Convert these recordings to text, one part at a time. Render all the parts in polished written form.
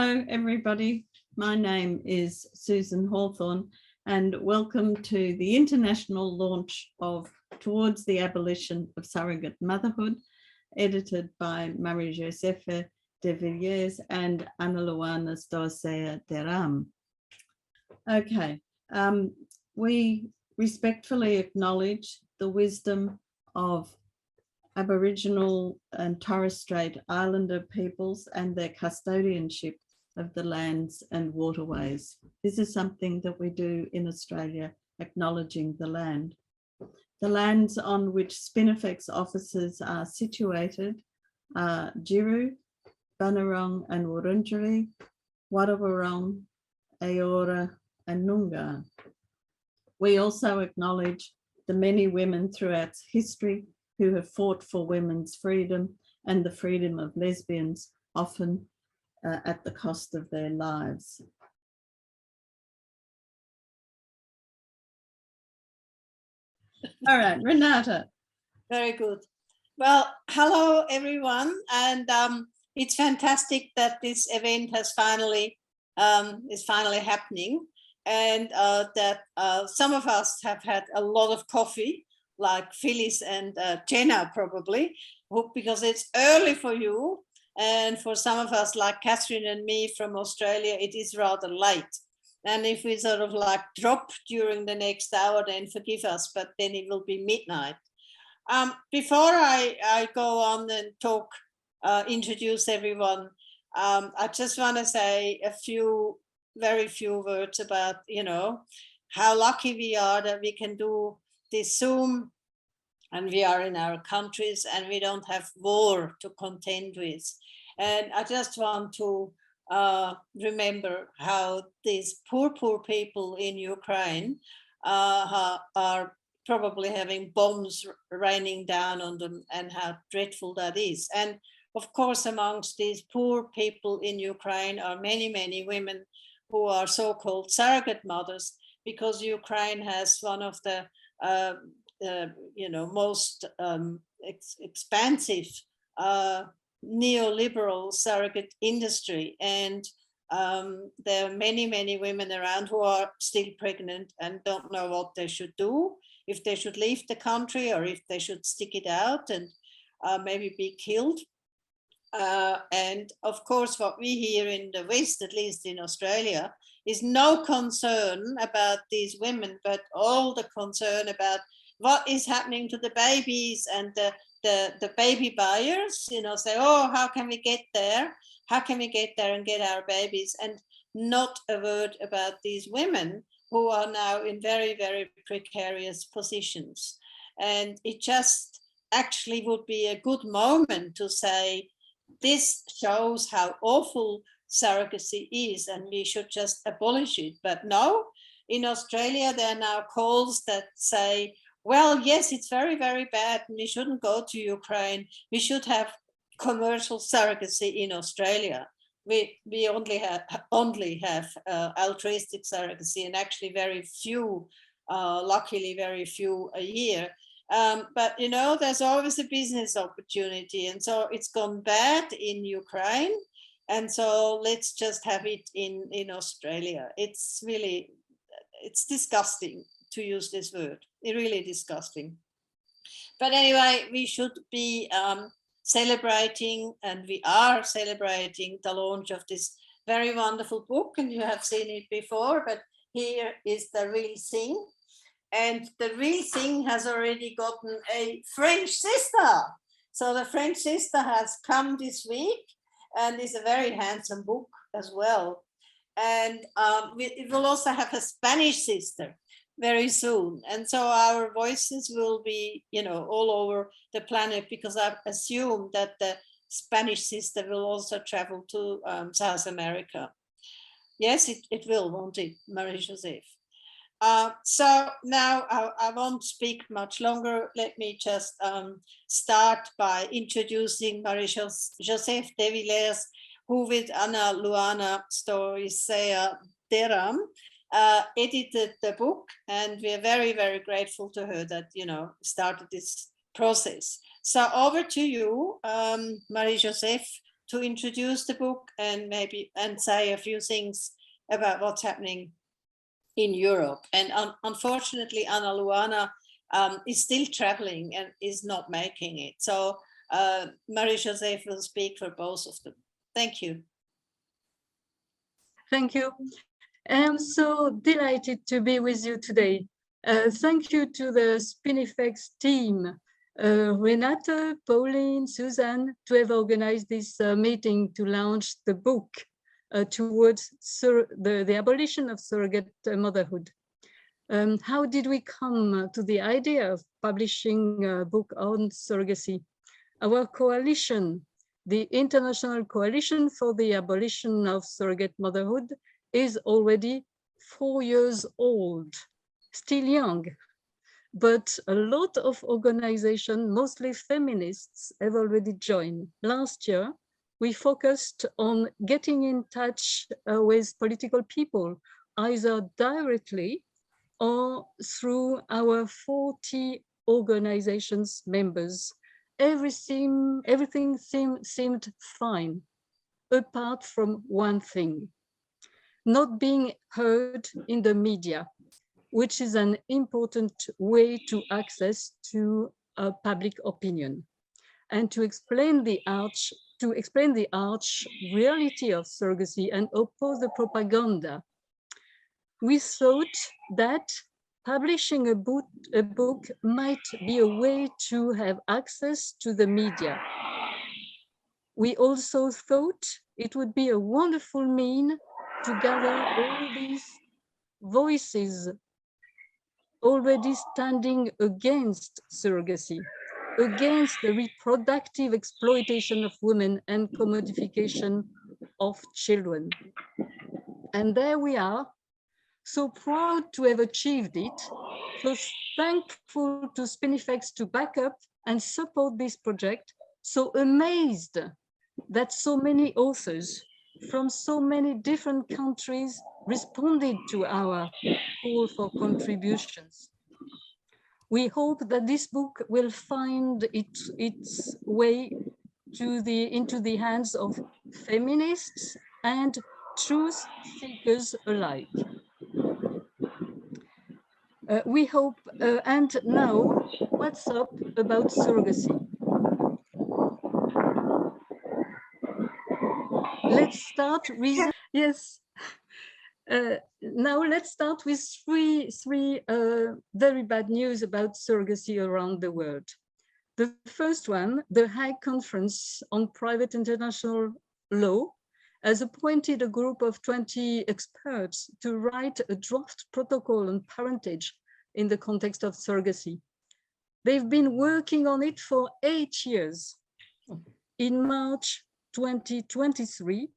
Hello, everybody. My name is Susan Hawthorne, and welcome to the international launch of Towards the Abolition of Surrogate Motherhood, edited by Marie-Josèphe de Villiers and Ana-Luana Stoicea-Deram. Okay, we respectfully acknowledge the wisdom of Aboriginal and Torres Strait Islander peoples and their custodianship of the lands and waterways. This is something that we do in Australia, acknowledging the land. The lands on which Spinifex offices are situated are Jiru, Bunurong and Wurundjeri, Wadawurrung, Eora and Noongar. We also acknowledge the many women throughout history who have fought for women's freedom and the freedom of lesbians, often at the cost of their lives. All right, Renata. Very good. Well, hello everyone, and it's fantastic that this event has finally is finally happening, and that some of us have had a lot of coffee, like Phyllis and Jenna probably, because it's early for you, and for some of us like Catherine and me from Australia, it is rather late. And if we sort of like drop during the next hour, then forgive us, but then it will be midnight. Before I go on and talk, introduce everyone, I just want to say very few words about, how lucky we are that we can do this Zoom, and we are in our countries and we don't have war to contend with. And I just want to remember how these poor people in Ukraine are probably having bombs raining down on them, and how dreadful that is. And of course, amongst these poor people in Ukraine are many women who are so-called surrogate mothers, because Ukraine has one of the most expansive neoliberal surrogate industry, and there are many women around who are still pregnant and don't know what they should do, if they should leave the country or if they should stick it out and maybe be killed. And of course, what we hear in the West, at least in Australia, is no concern about these women, but all the concern about what is happening to the babies, and the baby buyers, say, oh, how can we get there? How can we get there and get our babies? And not a word about these women who are now in very precarious positions. And it just actually would be a good moment to say, this shows how awful surrogacy is, and we should just abolish it. But no, in Australia, there are now calls that say, well, yes, it's very bad, and we shouldn't go to Ukraine. We should have commercial surrogacy in Australia. We only have altruistic surrogacy, and actually very few, luckily very few a year. But there's always a business opportunity, and so it's gone bad in Ukraine, and so let's just have it in Australia. It's disgusting to use this word. It's really disgusting. But anyway, we should be celebrating, and we are celebrating the launch of this very wonderful book, and you have seen it before, but here is the real thing. And the real thing has already gotten a French sister. So the French sister has come this week, and is a very handsome book as well. And it will also have a Spanish sister very soon. And so our voices will be, all over the planet, because I assume that the Spanish sister will also travel to South America. Yes, it will, won't it, Marie-Josèphe? So now I won't speak much longer. Let me just start by introducing Marie-Josèphe de Villiers, who with Ana-Luana Stoicea-Deram edited the book, and we are very grateful to her that started this process. So over to you, Marie-Josèphe, to introduce the book and maybe say a few things about what's happening in Europe. And unfortunately, Ana-Luana is still traveling and is not making it. So Marie-Josèphe will speak for both of them. Thank you. Thank you. I'm so delighted to be with you today. Thank you to the Spinifex team, Renata, Pauline, Susan, to have organized this meeting to launch the book towards the abolition of surrogate motherhood. How did we come to the idea of publishing a book on surrogacy? Our coalition, the International Coalition for the Abolition of Surrogate Motherhood, is already 4 years old, still young, but a lot of organizations, mostly feminists, have already joined. Last year, we focused on getting in touch with political people, either directly or through our 40 organizations members. Everything seemed fine, apart from one thing: not being heard in the media, which is an important way to access to public opinion, and to explain the arch reality of surrogacy and oppose the propaganda. We thought that publishing a book might be a way to have access to the media. We also thought it would be a wonderful means to gather all these voices already standing against surrogacy, against the reproductive exploitation of women and commodification of children. And there we are, so proud to have achieved it, so thankful to Spinifex to back up and support this project, so amazed that so many authors from so many different countries responded to our call for contributions. We hope that this book will find its way into the hands of feminists and truth seekers alike. We hope, and now, what's up about surrogacy? Let's start with, yes. Now let's start with three very bad news about surrogacy around the world. The first one, the Hague Conference on Private International Law has appointed a group of 20 experts to write a draft protocol on parentage in the context of surrogacy. They've been working on it for 8 years. In March 2023,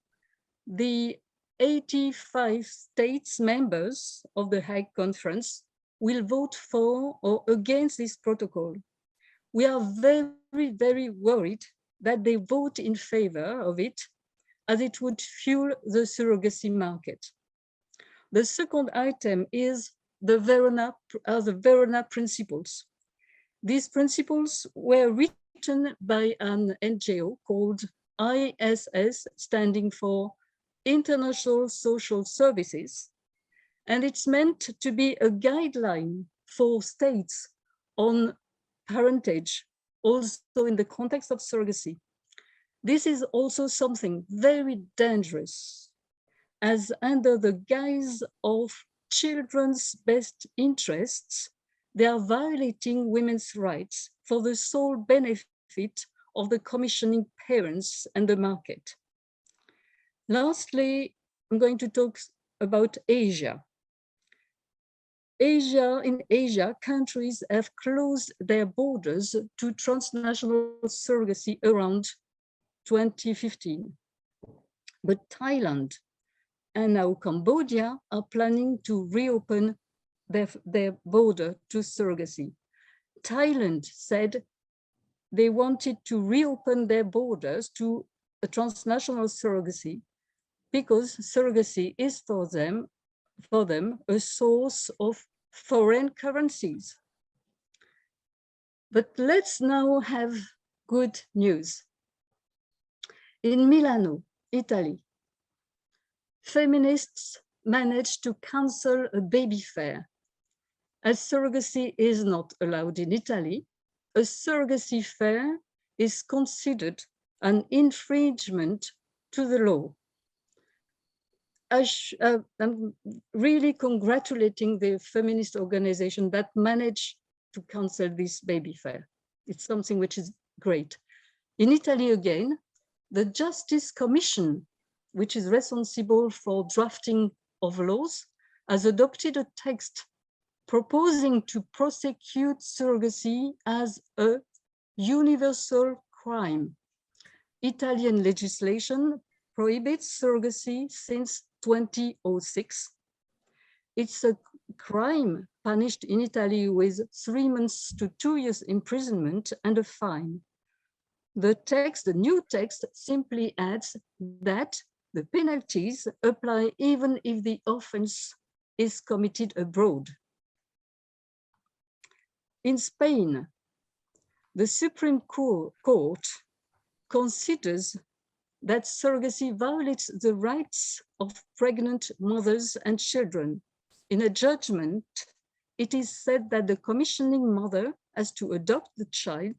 the 85 states members of the Hague Conference will vote for or against this protocol. We are very, very worried that they vote in favor of it, as it would fuel the surrogacy market. The second item is the Verona Principles. These principles were written by an NGO called ISS, standing for International Social Services, and it's meant to be a guideline for states on parentage, also in the context of surrogacy. This is also something very dangerous, as under the guise of children's best interests, they are violating women's rights for the sole benefit of the commissioning parents and the market. Lastly, I'm going to talk about Asia. In Asia, countries have closed their borders to transnational surrogacy around 2015. But Thailand and now Cambodia are planning to reopen their border to surrogacy. Thailand said they wanted to reopen their borders to a transnational surrogacy because surrogacy is for them a source of foreign currencies. But let's now have good news. In Milano, Italy, feminists managed to cancel a baby fair. As surrogacy is not allowed in Italy, a surrogacy fair is considered an infringement to the law. I'm really congratulating the feminist organization that managed to cancel this baby fair. It's something which is great. In Italy again, the Justice Commission, which is responsible for drafting of laws, has adopted a text proposing to prosecute surrogacy as a universal crime. Italian legislation prohibits surrogacy since 2006. It's a crime punished in Italy with 3 months to 2 years imprisonment and a fine. The new text simply adds that the penalties apply even if the offense is committed abroad. In Spain, the Supreme Court considers that surrogacy violates the rights of pregnant mothers and children. In a judgment, it is said that the commissioning mother has to adopt the child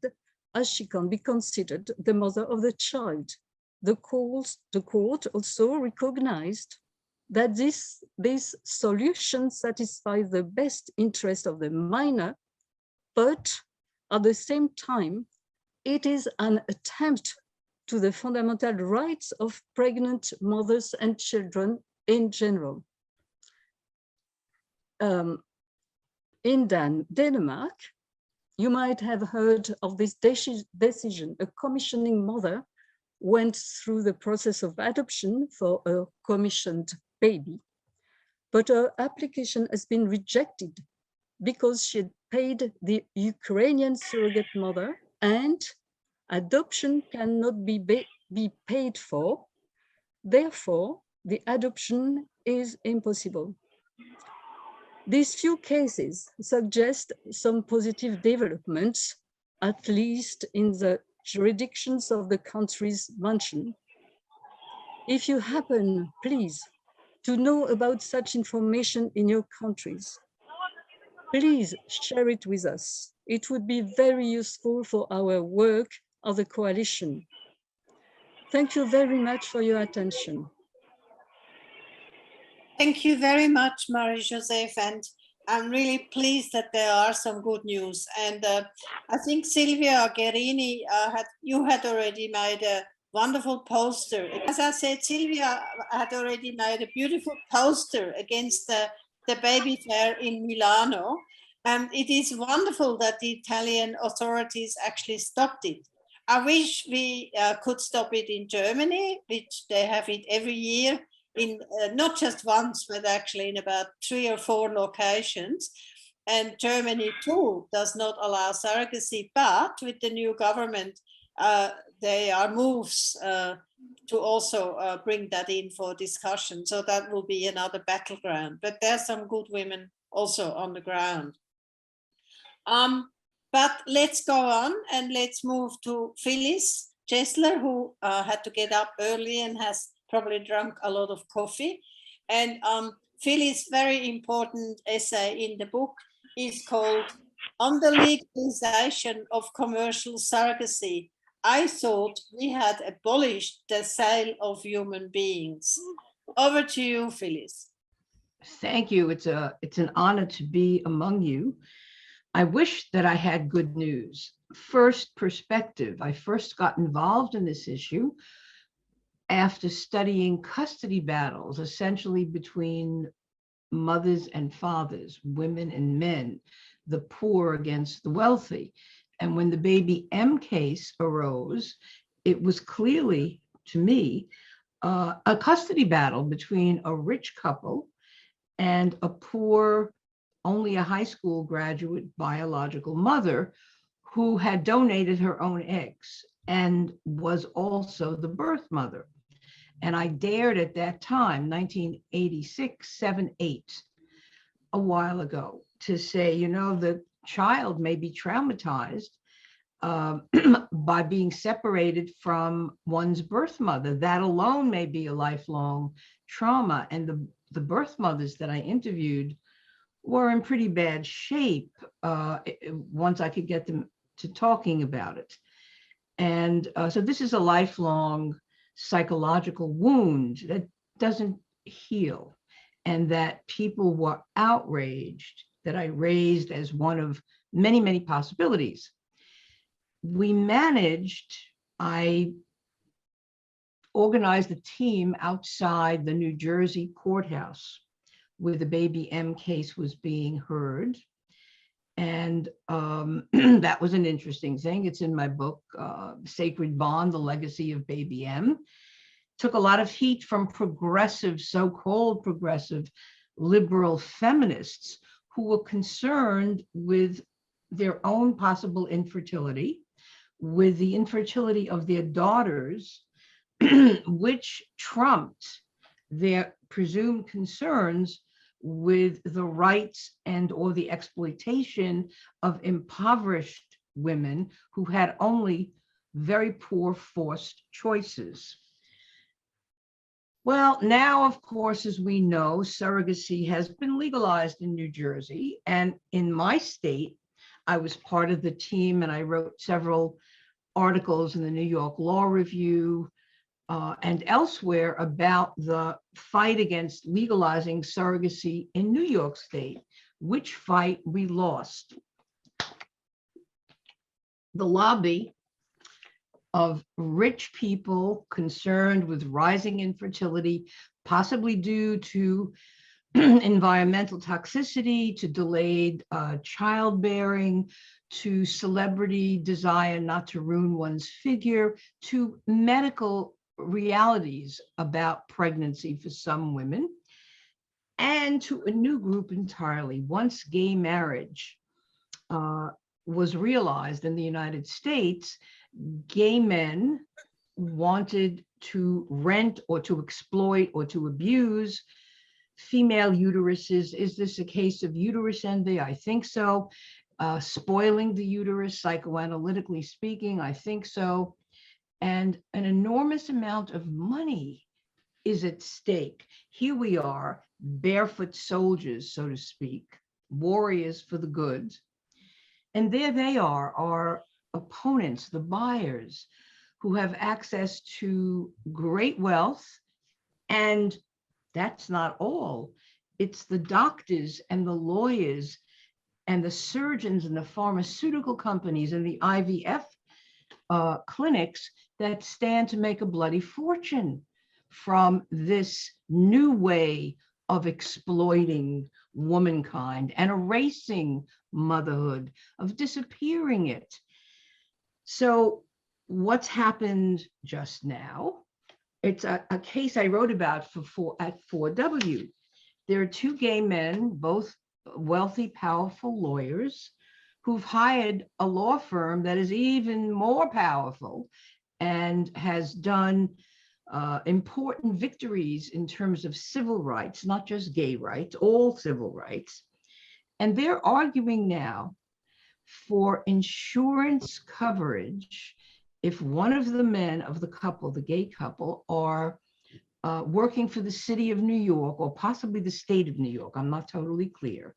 as she can be considered the mother of the child. The court also recognized that this solution satisfies the best interest of the minor, but at the same time, it is an attempt to the fundamental rights of pregnant mothers and children in general. In Denmark, you might have heard of this decision. A commissioning mother went through the process of adoption for a commissioned baby, but her application has been rejected because she had paid the Ukrainian surrogate mother and adoption cannot be paid for. Therefore, the adoption is impossible. These few cases suggest some positive developments, at least in the jurisdictions of the countries mentioned. If you happen, please, to know about such information in your countries, please share it with us. It would be very useful for our work of the coalition. Thank you very much for your attention. Thank you very much, Marie-Josèphe, and I'm really pleased that there are some good news. And I think Silvia Guerrini, you had already made a wonderful poster. As I said, Silvia had already made a beautiful poster against the baby fair in Milano. And it is wonderful that the Italian authorities actually stopped it. I wish we could stop it in Germany, which they have it every year, in not just once, but actually in about 3 or 4 locations. And Germany too does not allow surrogacy, but with the new government, there are moves to also bring that in for discussion. So that will be another battleground, but there's some good women also on the ground. But let's go on and let's move to Phyllis Chesler, who had to get up early and has probably drunk a lot of coffee. And Phyllis' very important essay in the book is called On the Legalization of Commercial Surrogacy. I thought we had abolished the sale of human beings. Over to you, Phyllis. Thank you. It's an honor to be among you. I wish that I had good news. First perspective, I first got involved in this issue after studying custody battles, essentially between mothers and fathers, women and men, the poor against the wealthy. And when the baby M case arose, it was clearly, to me, a custody battle between a rich couple and a poor, only a high school graduate biological mother who had donated her own eggs and was also the birth mother. And I dared at that time, 1986, 7, 8, a while ago, to say, you know, the child may be traumatized, by being separated from one's birth mother. That alone may be a lifelong trauma. And the birth mothers that I interviewed were in pretty bad shape once I could get them to talking about it. And so this is a lifelong psychological wound that doesn't heal, and that people were outraged that I raised as one of many, many possibilities. I organized a team outside the New Jersey courthouse where the baby M case was being heard. And that was an interesting thing. It's in my book, Sacred Bond, The Legacy of Baby M. Took a lot of heat from progressive, so-called progressive liberal feminists who were concerned with their own possible infertility, with the infertility of their daughters, which trumped their presumed concerns with the rights and or the exploitation of impoverished women who had only very poor forced choices. Well, now, of course, as we know, surrogacy has been legalized in New Jersey. And in my state, I was part of the team and I wrote several articles in the New York Law Review and elsewhere about the fight against legalizing surrogacy in New York State, which fight we lost. The lobby of rich people concerned with rising infertility, possibly due to environmental toxicity, to delayed childbearing, to celebrity desire not to ruin one's figure, to medical realities about pregnancy for some women, and to a new group entirely. Once gay marriage was realized in the United States, gay men wanted to rent or to exploit or to abuse female uteruses. Is this a case of uterus envy? I think so. Spoiling the uterus, psychoanalytically speaking, I think so. And an enormous amount of money is at stake. Here we are, barefoot soldiers, so to speak, warriors for the good. And there they are, our opponents, the buyers, who have access to great wealth. And that's not all. It's the doctors and the lawyers and the surgeons and the pharmaceutical companies and the IVF clinics that stand to make a bloody fortune from this new way of exploiting womankind and erasing motherhood, of disappearing it. So what's happened just now? It's a case I wrote about at 4W. There are two gay men, both wealthy, powerful lawyers, who've hired a law firm that is even more powerful and has done important victories in terms of civil rights, not just gay rights, all civil rights. And they're arguing now for insurance coverage if one of the men of the couple, the gay couple, are working for the city of New York or possibly the state of New York. I'm not totally clear.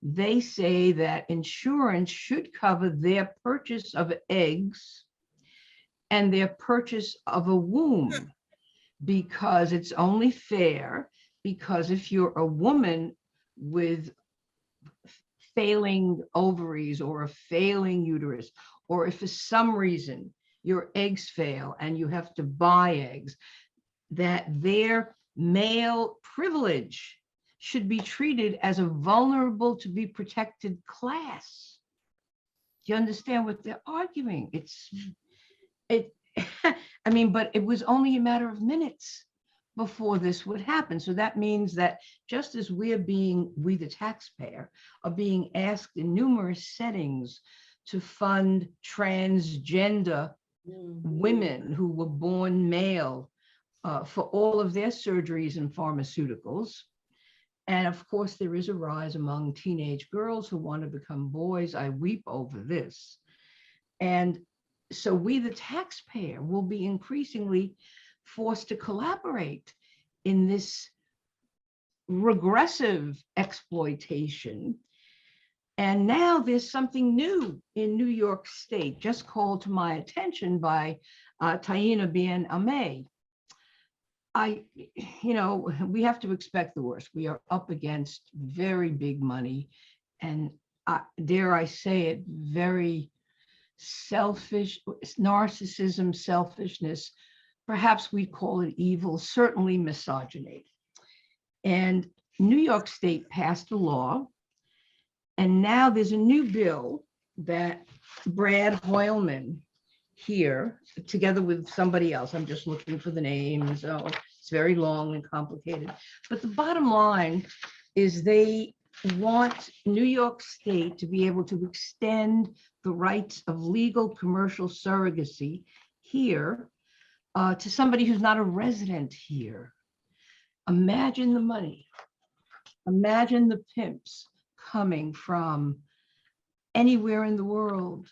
They say that insurance should cover their purchase of eggs and their purchase of a womb, because it's only fair, because if you're a woman with failing ovaries or a failing uterus, or if for some reason your eggs fail and you have to buy eggs, that their male privilege should be treated as a vulnerable to be protected class. Do you understand what they're arguing? I mean, but it was only a matter of minutes before this would happen. So that means that just as we, the taxpayer, are being asked in numerous settings to fund transgender women who were born male for all of their surgeries and pharmaceuticals. And of course, there is a rise among teenage girls who want to become boys. I weep over this. And so we, the taxpayer, will be increasingly forced to collaborate in this regressive exploitation. And now there's something new in New York State, just called to my attention by Taina Bien Amé. We have to expect the worst. We are up against very big money and, dare I say it, very selfish, narcissism, selfishness. Perhaps we call it evil, certainly misogyny. And New York State passed a law, and now there's a new bill that Brad Hoylman here, together with somebody else, I'm just looking for the names, so it's very long and complicated. But the bottom line is they want New York State to be able to extend the rights of legal commercial surrogacy here to somebody who's not a resident here. Imagine the money. Imagine the pimps coming from anywhere in the world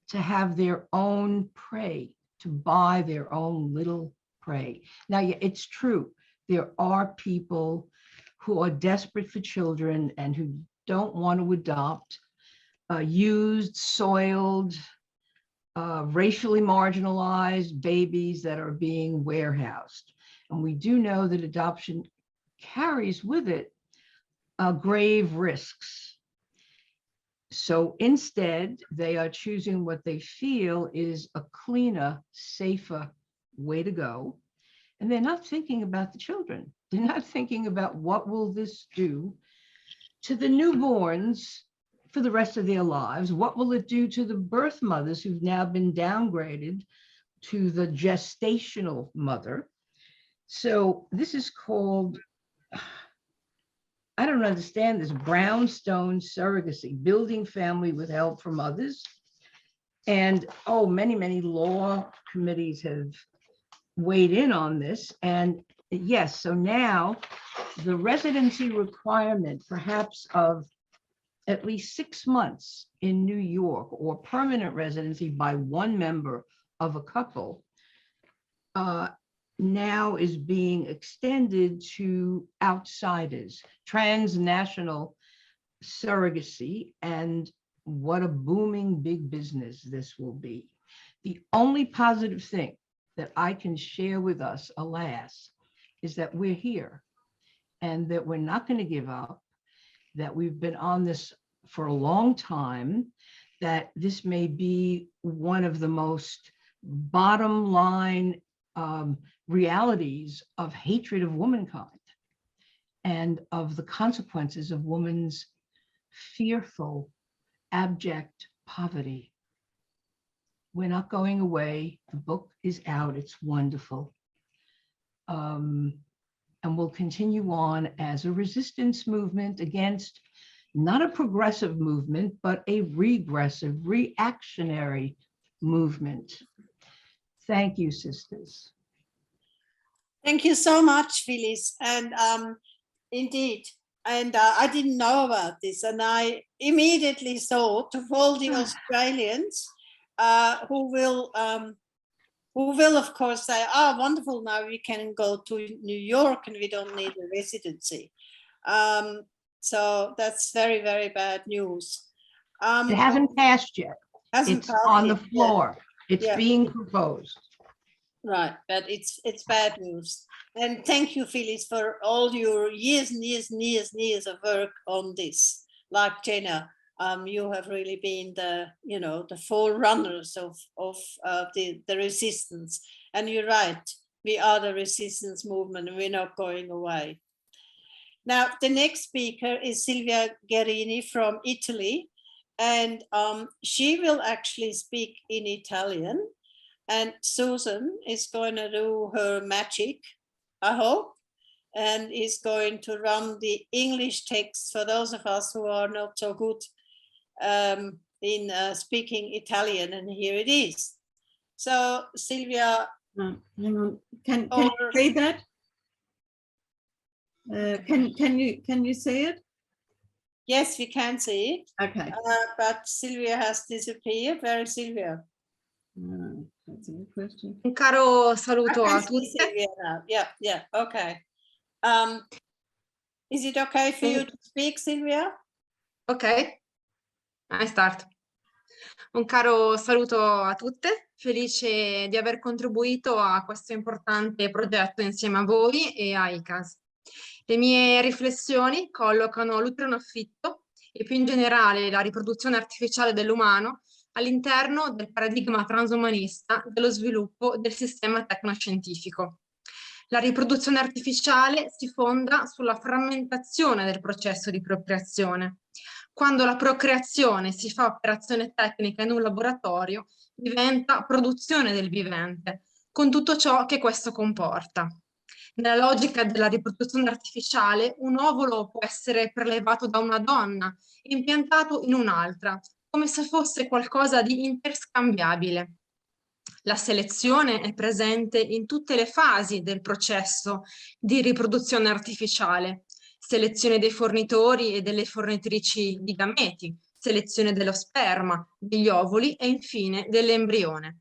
to have their own prey, to buy their own little prey. Now, it's true. There are people who are desperate for children and who don't want to adopt used, soiled, racially marginalized babies that are being warehoused. And we do know that adoption carries with it grave risks. So instead, they are choosing what they feel is a cleaner, safer way to go. And they're not thinking about the children. They're not thinking about what will this do to the newborns for the rest of their lives. What will it do to the birth mothers who've now been downgraded to the gestational mother? So this is called, I don't understand this, brownstone surrogacy, building family with help from others. And many law committees have weighed in on this. And yes, so now the residency requirement, perhaps of at least 6 months in New York, or permanent residency by one member of a couple, now is being extended to outsiders, transnational surrogacy, and what a booming big business this will be. The only positive thing that I can share with us, alas, is that we're here and that we're not going to give up, that we've been on this for a long time, that this may be one of the most bottom line realities of hatred of womankind and of the consequences of woman's fearful, abject poverty. We're not going away. The book is out. It's wonderful. And we'll continue on as a resistance movement against not a progressive movement, but a regressive, reactionary movement. Thank you, sisters. Thank you so much, Phyllis. And indeed, and I didn't know about this, and I immediately thought of all the Australians who will, of course, say, "Oh, wonderful! Now we can go to New York, and we don't need a residency." So that's very, very bad news. It hasn't passed yet. It's on the floor. It's being proposed. Right, but it's bad news. And thank you, Phyllis, for all your years and years of work on this. Like Jenna, you have really been the forerunners of the resistance. And you're right, we are the resistance movement, and we're not going away. Now, the next speaker is Silvia Guerrini from Italy, and she will actually speak in Italian. And Susan is going to do her magic, I hope, and is going to run the English text for those of us who are not so good in speaking Italian. And here it is. So, Silvia. Hang on. Can you say that? Can you say it? Yes, we can see it, Okay. but Silvia has disappeared. Where is Silvia? That's a good question. Un caro I saluto a can see tutte. Silvia now. Yeah, okay. Is it okay for you to speak, Silvia? Ok, I start. Un caro saluto a tutte, felice di aver contribuito a questo importante progetto insieme a voi e a ICAS. Le mie riflessioni collocano l'utero in affitto e più in generale la riproduzione artificiale dell'umano all'interno del paradigma transumanista dello sviluppo del sistema tecnoscientifico. La riproduzione artificiale si fonda sulla frammentazione del processo di procreazione. Quando la procreazione si fa operazione tecnica in un laboratorio, diventa produzione del vivente, con tutto ciò che questo comporta. Nella logica della riproduzione artificiale, un ovulo può essere prelevato da una donna e impiantato in un'altra, come se fosse qualcosa di interscambiabile. La selezione è presente in tutte le fasi del processo di riproduzione artificiale: selezione dei fornitori e delle fornitrici di gameti, selezione dello sperma, degli ovuli e infine dell'embrione.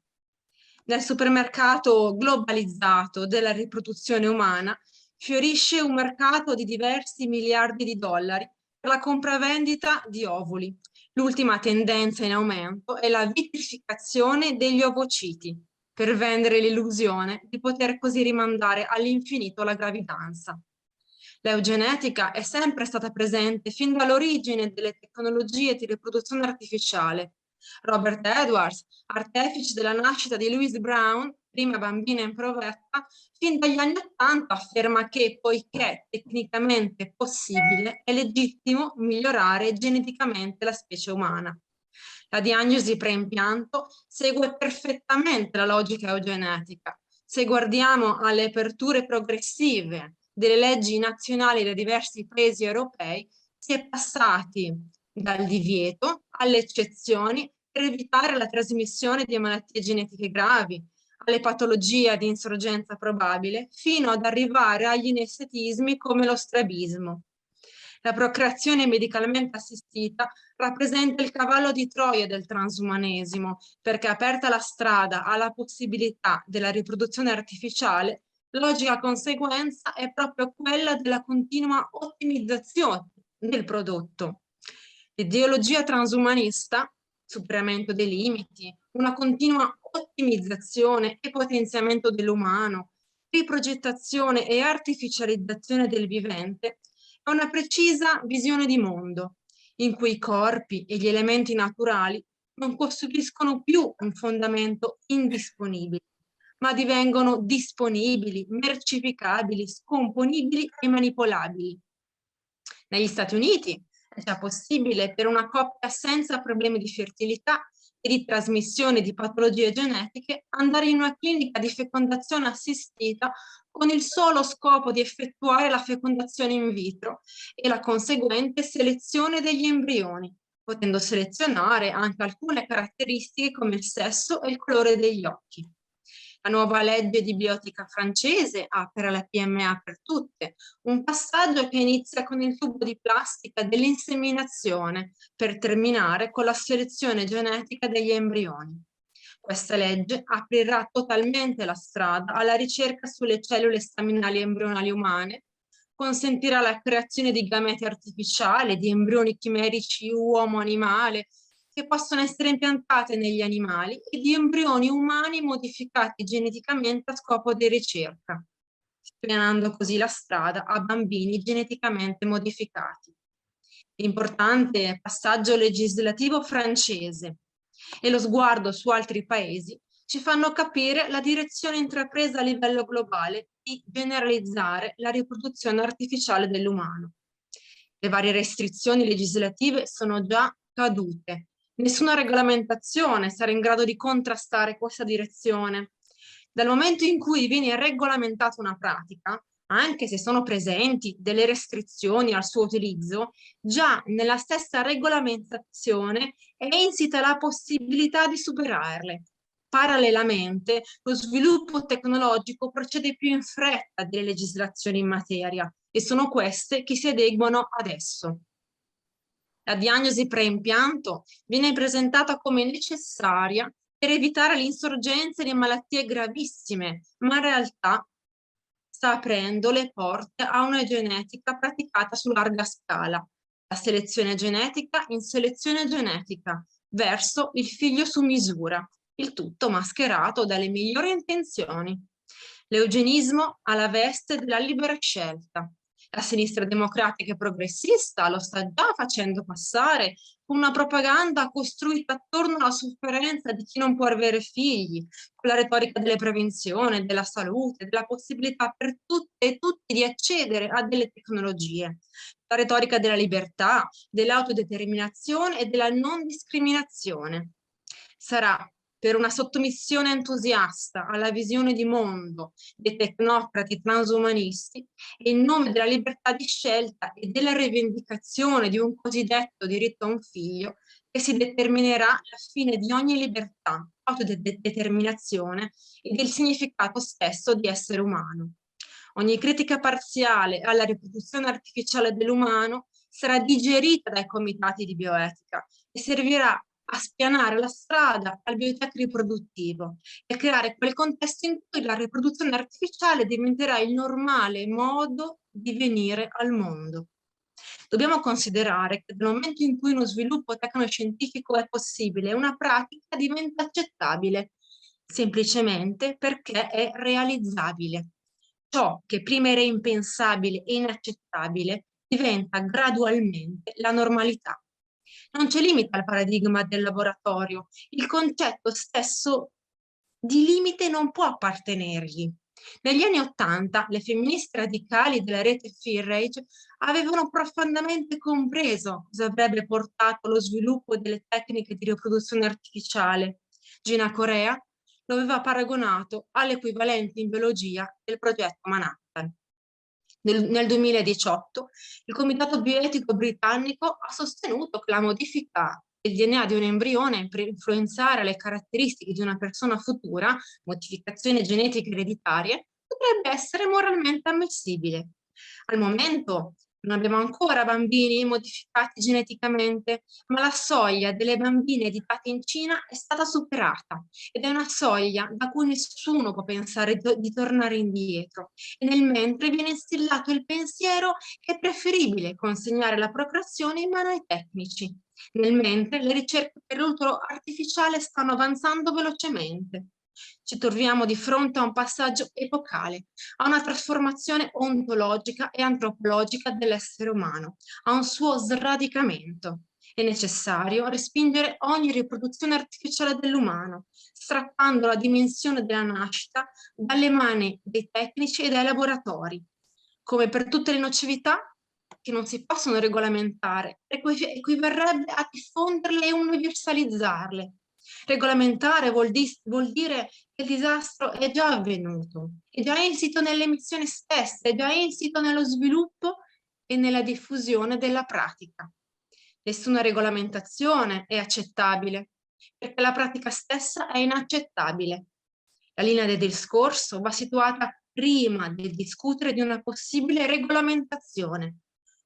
Nel supermercato globalizzato della riproduzione umana fiorisce un mercato di diversi miliardi di dollari per la compravendita di ovuli. L'ultima tendenza in aumento è la vitrificazione degli ovociti, per vendere l'illusione di poter così rimandare all'infinito la gravidanza. L'eugenetica è sempre stata presente fin dall'origine delle tecnologie di riproduzione artificiale. Robert Edwards, artefice della nascita di Louise Brown, prima bambina in provetta, fin dagli anni '80 afferma che, poiché tecnicamente possibile, è legittimo migliorare geneticamente la specie umana. La diagnosi preimpianto segue perfettamente la logica eugenetica. Se guardiamo alle aperture progressive delle leggi nazionali dei diversi paesi europei, si è passati dal divieto alle eccezioni per evitare la trasmissione di malattie genetiche gravi, alle patologie ad insorgenza probabile, fino ad arrivare agli inestetismi come lo strabismo. La procreazione medicalmente assistita rappresenta il cavallo di Troia del transumanesimo, perché aperta la strada alla possibilità della riproduzione artificiale, logica conseguenza è proprio quella della continua ottimizzazione del prodotto. L'ideologia transumanista, superamento dei limiti, una continua ottimizzazione e potenziamento dell'umano, riprogettazione e artificializzazione del vivente, è una precisa visione di mondo, in cui i corpi e gli elementi naturali non costituiscono più un fondamento indisponibile, ma divengono disponibili, mercificabili, scomponibili e manipolabili. Negli Stati Uniti è già possibile per una coppia senza problemi di fertilità e di trasmissione di patologie genetiche andare in una clinica di fecondazione assistita con il solo scopo di effettuare la fecondazione in vitro e la conseguente selezione degli embrioni, potendo selezionare anche alcune caratteristiche come il sesso e il colore degli occhi. La nuova legge di bioetica francese apre la PMA per tutte, un passaggio che inizia con il tubo di plastica dell'inseminazione per terminare con la selezione genetica degli embrioni. Questa legge aprirà totalmente la strada alla ricerca sulle cellule staminali embrionali umane, consentirà la creazione di gameti artificiali, di embrioni chimerici uomo-animale, che possono essere impiantate negli animali, e di embrioni umani modificati geneticamente a scopo di ricerca, spianando così la strada a bambini geneticamente modificati. Importante passaggio legislativo francese e lo sguardo su altri paesi ci fanno capire la direzione intrapresa a livello globale di generalizzare la riproduzione artificiale dell'umano. Le varie restrizioni legislative sono già cadute. Nessuna regolamentazione sarà in grado di contrastare questa direzione. Dal momento in cui viene regolamentata una pratica, anche se sono presenti delle restrizioni al suo utilizzo, già nella stessa regolamentazione è insita la possibilità di superarle. Parallelamente, lo sviluppo tecnologico procede più in fretta delle legislazioni in materia e sono queste che si adeguano adesso. La diagnosi preimpianto viene presentata come necessaria per evitare l'insorgenza di malattie gravissime, ma in realtà sta aprendo le porte a una genetica praticata su larga scala, la selezione genetica in selezione genetica, verso il figlio su misura, il tutto mascherato dalle migliori intenzioni. L'eugenismo ha la veste della libera scelta. La sinistra democratica e progressista lo sta già facendo passare con una propaganda costruita attorno alla sofferenza di chi non può avere figli, con la retorica della prevenzione, della salute, della possibilità per tutte e tutti di accedere a delle tecnologie, la retorica della libertà, dell'autodeterminazione e della non discriminazione. Sarà per una sottomissione entusiasta alla visione di mondo dei tecnocrati transumanisti e in nome della libertà di scelta e della rivendicazione di un cosiddetto diritto a un figlio che si determinerà la fine di ogni libertà, autodeterminazione e del significato stesso di essere umano. Ogni critica parziale alla riproduzione artificiale dell'umano sarà digerita dai comitati di bioetica e servirà a spianare la strada al biotech riproduttivo e creare quel contesto in cui la riproduzione artificiale diventerà il normale modo di venire al mondo. Dobbiamo considerare che nel momento in cui uno sviluppo tecnoscientifico è possibile, una pratica diventa accettabile, semplicemente perché è realizzabile. Ciò che prima era impensabile e inaccettabile diventa gradualmente la normalità. Non c'è limite al paradigma del laboratorio, il concetto stesso di limite non può appartenergli. Negli anni '80 le femministe radicali della rete Villiers avevano profondamente compreso cosa avrebbe portato allo sviluppo delle tecniche di riproduzione artificiale. Gina Corea lo aveva paragonato all'equivalente in biologia del progetto Manhattan. Nel 2018 il Comitato Bioetico britannico ha sostenuto che la modifica del DNA di un embrione per influenzare le caratteristiche di una persona futura, modificazioni genetiche ereditarie, potrebbe essere moralmente ammissibile. Al momento non abbiamo ancora bambini modificati geneticamente, ma la soglia delle bambine editate in Cina è stata superata ed è una soglia da cui nessuno può pensare di tornare indietro. E nel mentre viene instillato il pensiero che è preferibile consegnare la procreazione in mano ai tecnici. Nel mentre le ricerche per l'utero artificiale stanno avanzando velocemente. Ci troviamo di fronte a un passaggio epocale, a una trasformazione ontologica e antropologica dell'essere umano, a un suo sradicamento. È necessario respingere ogni riproduzione artificiale dell'umano, strappando la dimensione della nascita dalle mani dei tecnici e dai laboratori. Come per tutte le nocività che non si possono regolamentare, equivarrebbe a diffonderle e universalizzarle. Regolamentare vuol dire che il disastro è già avvenuto, è già insito nelle emissioni stesse, è già insito nello sviluppo e nella diffusione della pratica. Nessuna regolamentazione è accettabile, perché la pratica stessa è inaccettabile. La linea del discorso va situata prima del discutere di una possibile regolamentazione,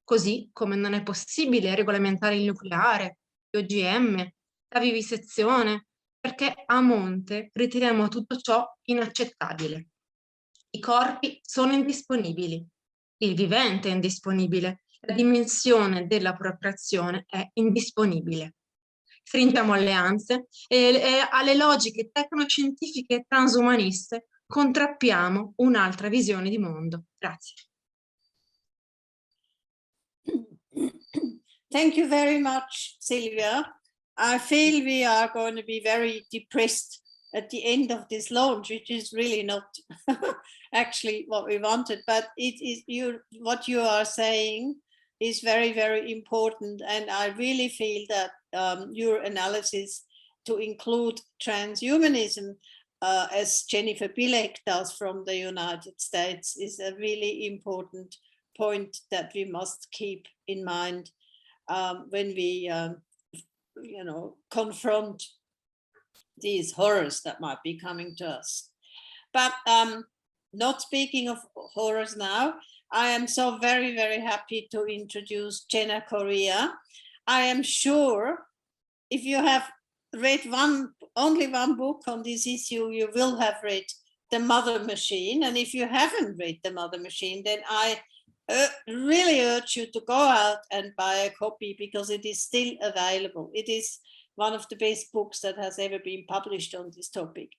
così come non è possibile regolamentare il nucleare, gli OGM, la vivisezione, perché a monte ritiriamo tutto ciò inaccettabile. I corpi sono indisponibili, il vivente è indisponibile, la dimensione della procreazione è indisponibile. Stringiamo alleanze e alle logiche tecnoscientifiche e transumaniste contrappiamo un'altra visione di mondo. Grazie. Thank you very much, Silvia. I feel we are going to be very depressed at the end of this launch, which is really not actually what we wanted, but it is what you are saying is very, very important. And I really feel that your analysis to include transhumanism, as Jennifer Bilek does from the United States, is a really important point that we must keep in mind when we confront these horrors that might be coming to us. But not speaking of horrors now, I am so very, very happy to introduce Jenna Correa. I am sure if you have read only one book on this issue, you will have read The Mother Machine. And if you haven't read The Mother Machine, then I really urge you to go out and buy a copy, because it is still available. It is one of the best books that has ever been published on this topic.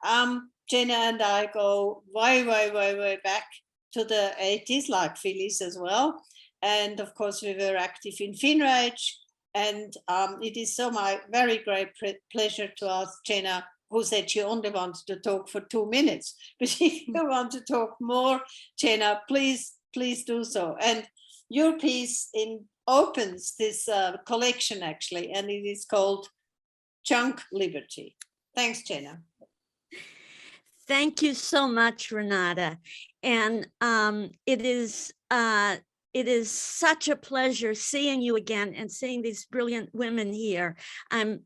Jenna and I go way, way, way, way back to the 80s, like Phyllis as well. And of course, we were active in FinRage. And it is so my very great pleasure to ask Jenna, who said she only wanted to talk for 2 minutes. But if you want to talk more, Jenna, please do so. And your piece opens this collection, actually, and it is called Junk Liberty. Thanks, Jenna. Thank you so much, Renata. And it is such a pleasure seeing you again and seeing these brilliant women here. I'm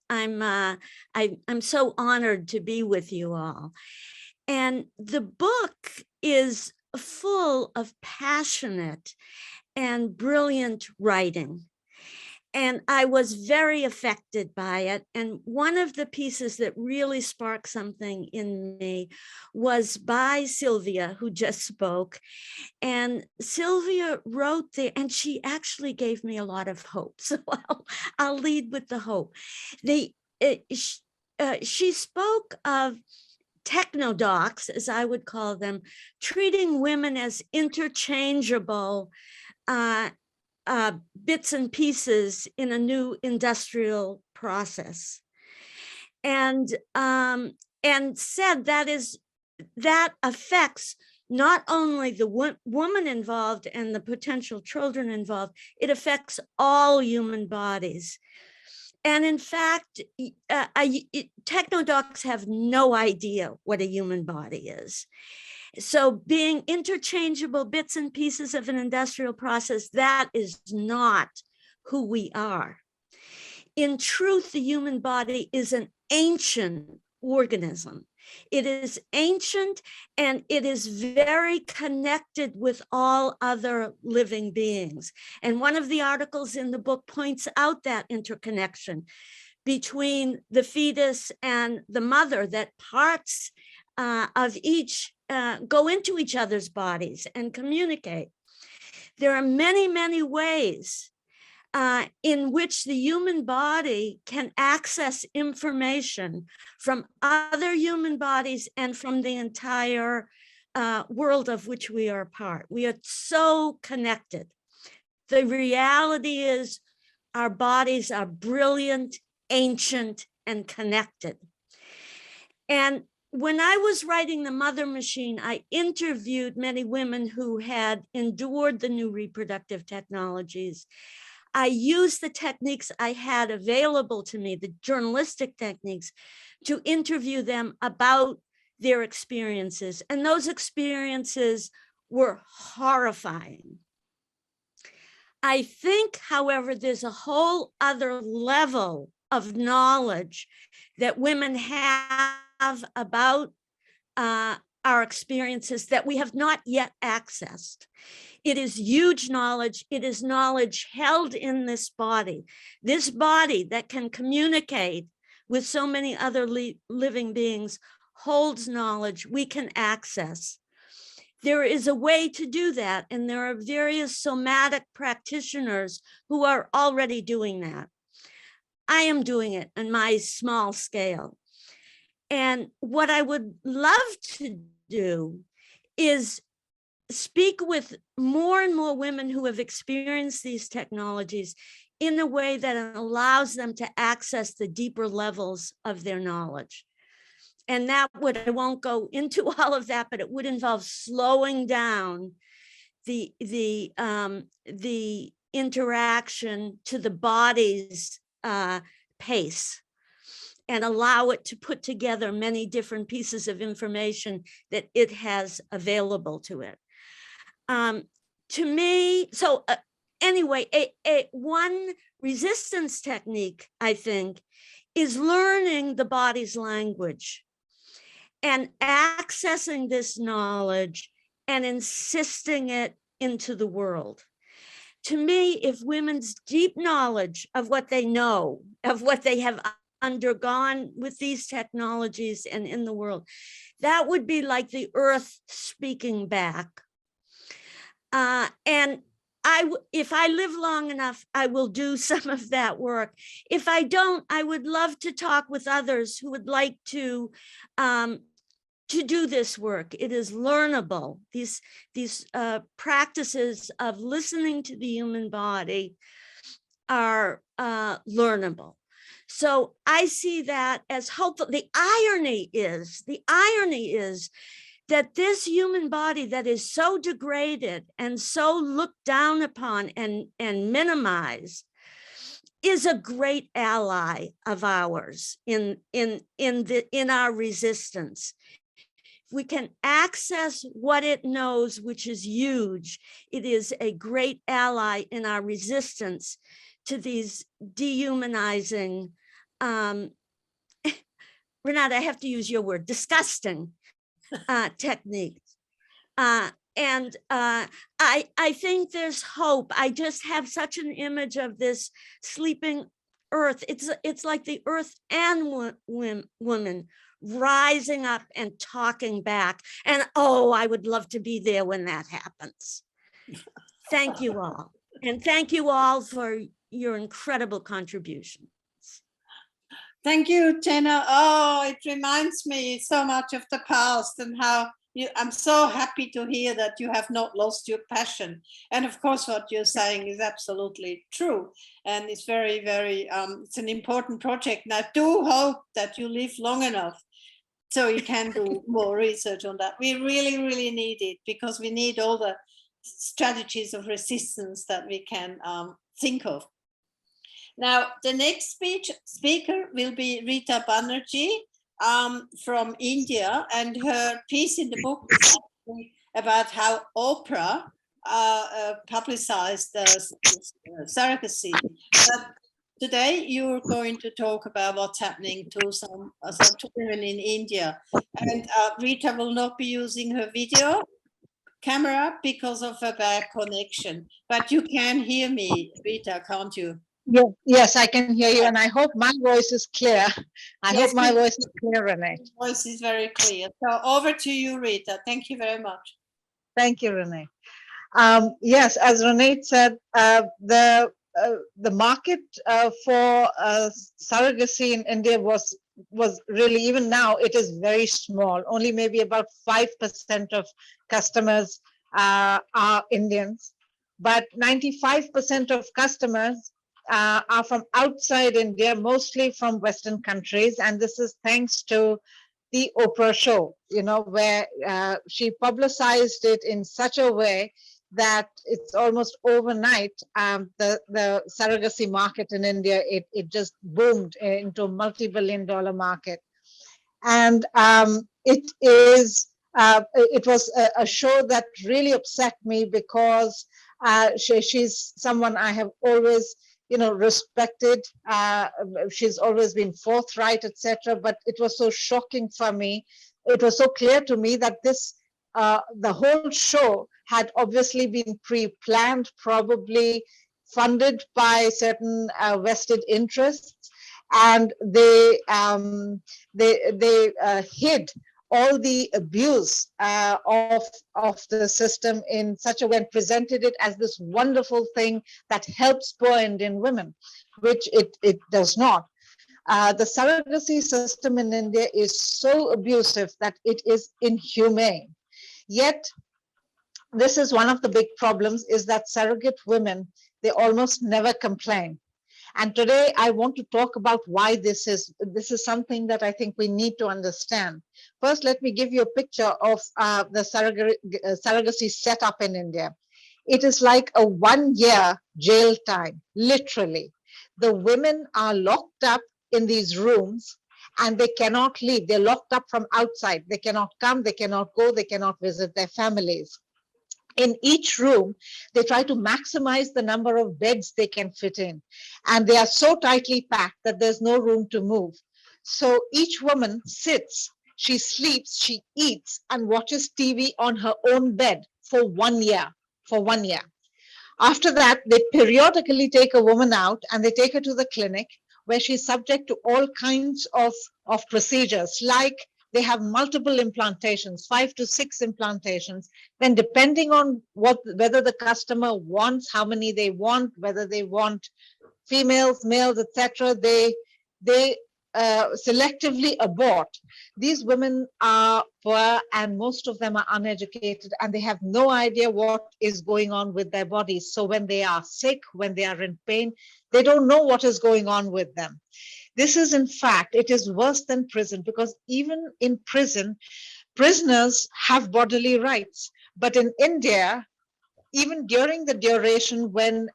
so honored to be with you all. And the book is full of passionate and brilliant writing. And I was very affected by it. And one of the pieces that really sparked something in me was by Silvia, who just spoke. And Silvia wrote there, and she actually gave me a lot of hope. So I'll lead with the hope. She spoke of technodocs, as I would call them, treating women as interchangeable bits and pieces in a new industrial process, and said that affects not only the woman involved and the potential children involved, it affects all human bodies. And in fact, technodocs have no idea what a human body is. So being interchangeable bits and pieces of an industrial process, that is not who we are. In truth, the human body is an ancient organism. It is ancient, and it is very connected with all other living beings. And one of the articles in the book points out that interconnection between the fetus and the mother, that parts of each go into each other's bodies and communicate. There are many, many ways in which the human body can access information from other human bodies and from the entire world of which we are a part. We are so connected. The reality is our bodies are brilliant, ancient, and connected. And when I was writing The Mother Machine, I interviewed many women who had endured the new reproductive technologies. I used the techniques I had available to me, the journalistic techniques, to interview them about their experiences. And those experiences were horrifying. I think, however, there's a whole other level of knowledge that women have about our experiences that we have not yet accessed. It is huge knowledge. It is knowledge held in this body that can communicate with so many other living beings, holds knowledge we can access. There is a way to do that, and there are various somatic practitioners who are already doing that. I am doing it on my small scale. And what I would love to do is speak with more and more women who have experienced these technologies in a way that allows them to access the deeper levels of their knowledge. And that would, I won't go into all of that, but it would involve slowing down the interaction to the body's pace, and allow it to put together many different pieces of information that it has available to it. To me, so anyway, one resistance technique, I think, is learning the body's language and accessing this knowledge and insisting it into the world. To me, if women's deep knowledge of what they know, of what they have undergone with these technologies and in the world, that would be like the earth speaking back. And if I live long enough, I will do some of that work. If I don't, I would love to talk with others who would like to do this work. It is learnable. These practices of listening to the human body are learnable. So I see that as hopeful. The irony is that this human body that is so degraded and so looked down upon and minimized is a great ally of ours in our resistance. We can access what it knows, which is huge. It is a great ally in our resistance to these dehumanizing, Renata, I have to use your word, disgusting techniques. And I think there's hope. I just have such an image of this sleeping earth. It's like the earth and woman rising up and talking back. And oh, I would love to be there when that happens. Thank you all. And thank you all for your incredible contribution. Thank you, Jenna. Oh, it reminds me so much of the past and how I'm so happy to hear that you have not lost your passion. And of course, what you're saying is absolutely true. And it's very, very, it's an important project. And I do hope that you live long enough so you can do more research on that. We really, really need it because we need all the strategies of resistance that we can think of. Now, the next speaker will be Rita Banerjee from India, and her piece in the book is about how Oprah publicized surrogacy. But today, you're going to talk about what's happening to some women in India. And Rita will not be using her video camera because of a bad connection. But you can hear me, Rita, can't you? Yes, I can hear you, and I hope my voice is clear. I Yes, hope my voice is clear, Renee. Your voice is very clear. So over to you, Rita. Thank you very much. Thank you, Renee. Yes, as Renee said, the market for surrogacy in India was really, even now, it is very small. Only maybe about 5% of customers are Indians, but 95% of customers are from outside India, mostly from Western countries. And this is thanks to the Oprah show, you know, where she publicized it in such a way that it's almost overnight, the surrogacy market in India, it just boomed into a multi-billion-dollar market. And it was a show that really upset me because she's someone I have always, you know, respected. She's always been forthright, etc. But it was so shocking for me. It was so clear to me that this, the whole show had obviously been pre-planned, probably funded by certain vested interests, and they hid all the abuse of the system in such a way, and presented it as this wonderful thing that helps poor Indian women, which it does not. The surrogacy system in India is so abusive that it is inhumane. Yet, this is one of the big problems, is that surrogate women, they almost never complain. And today I want to talk about why this is something that I think we need to understand. First, let me give you a picture of the surrogacy setup in India. It is like a 1-year jail time, literally. The women are locked up in these rooms and they cannot leave. They're locked up from outside. They cannot come, they cannot go, they cannot visit their families. In each room, they try to maximize the number of beds they can fit in. And they are so tightly packed that there's no room to move. So each woman sits, she sleeps, she eats, and watches TV on her own bed for 1 year. After that, they periodically take a woman out and they take her to the clinic where she's subject to all kinds of procedures, like they have multiple implantations, 5 to 6 implantations. Then depending on whether the customer wants, how many they want, whether they want females, males, etc., they selectively abort. These women are poor and most of them are uneducated and they have no idea what is going on with their bodies. So when they are sick, when they are in pain, they don't know what is going on with them. This is, in fact, it is worse than prison, because even in prison, prisoners have bodily rights. But in India, even during the duration when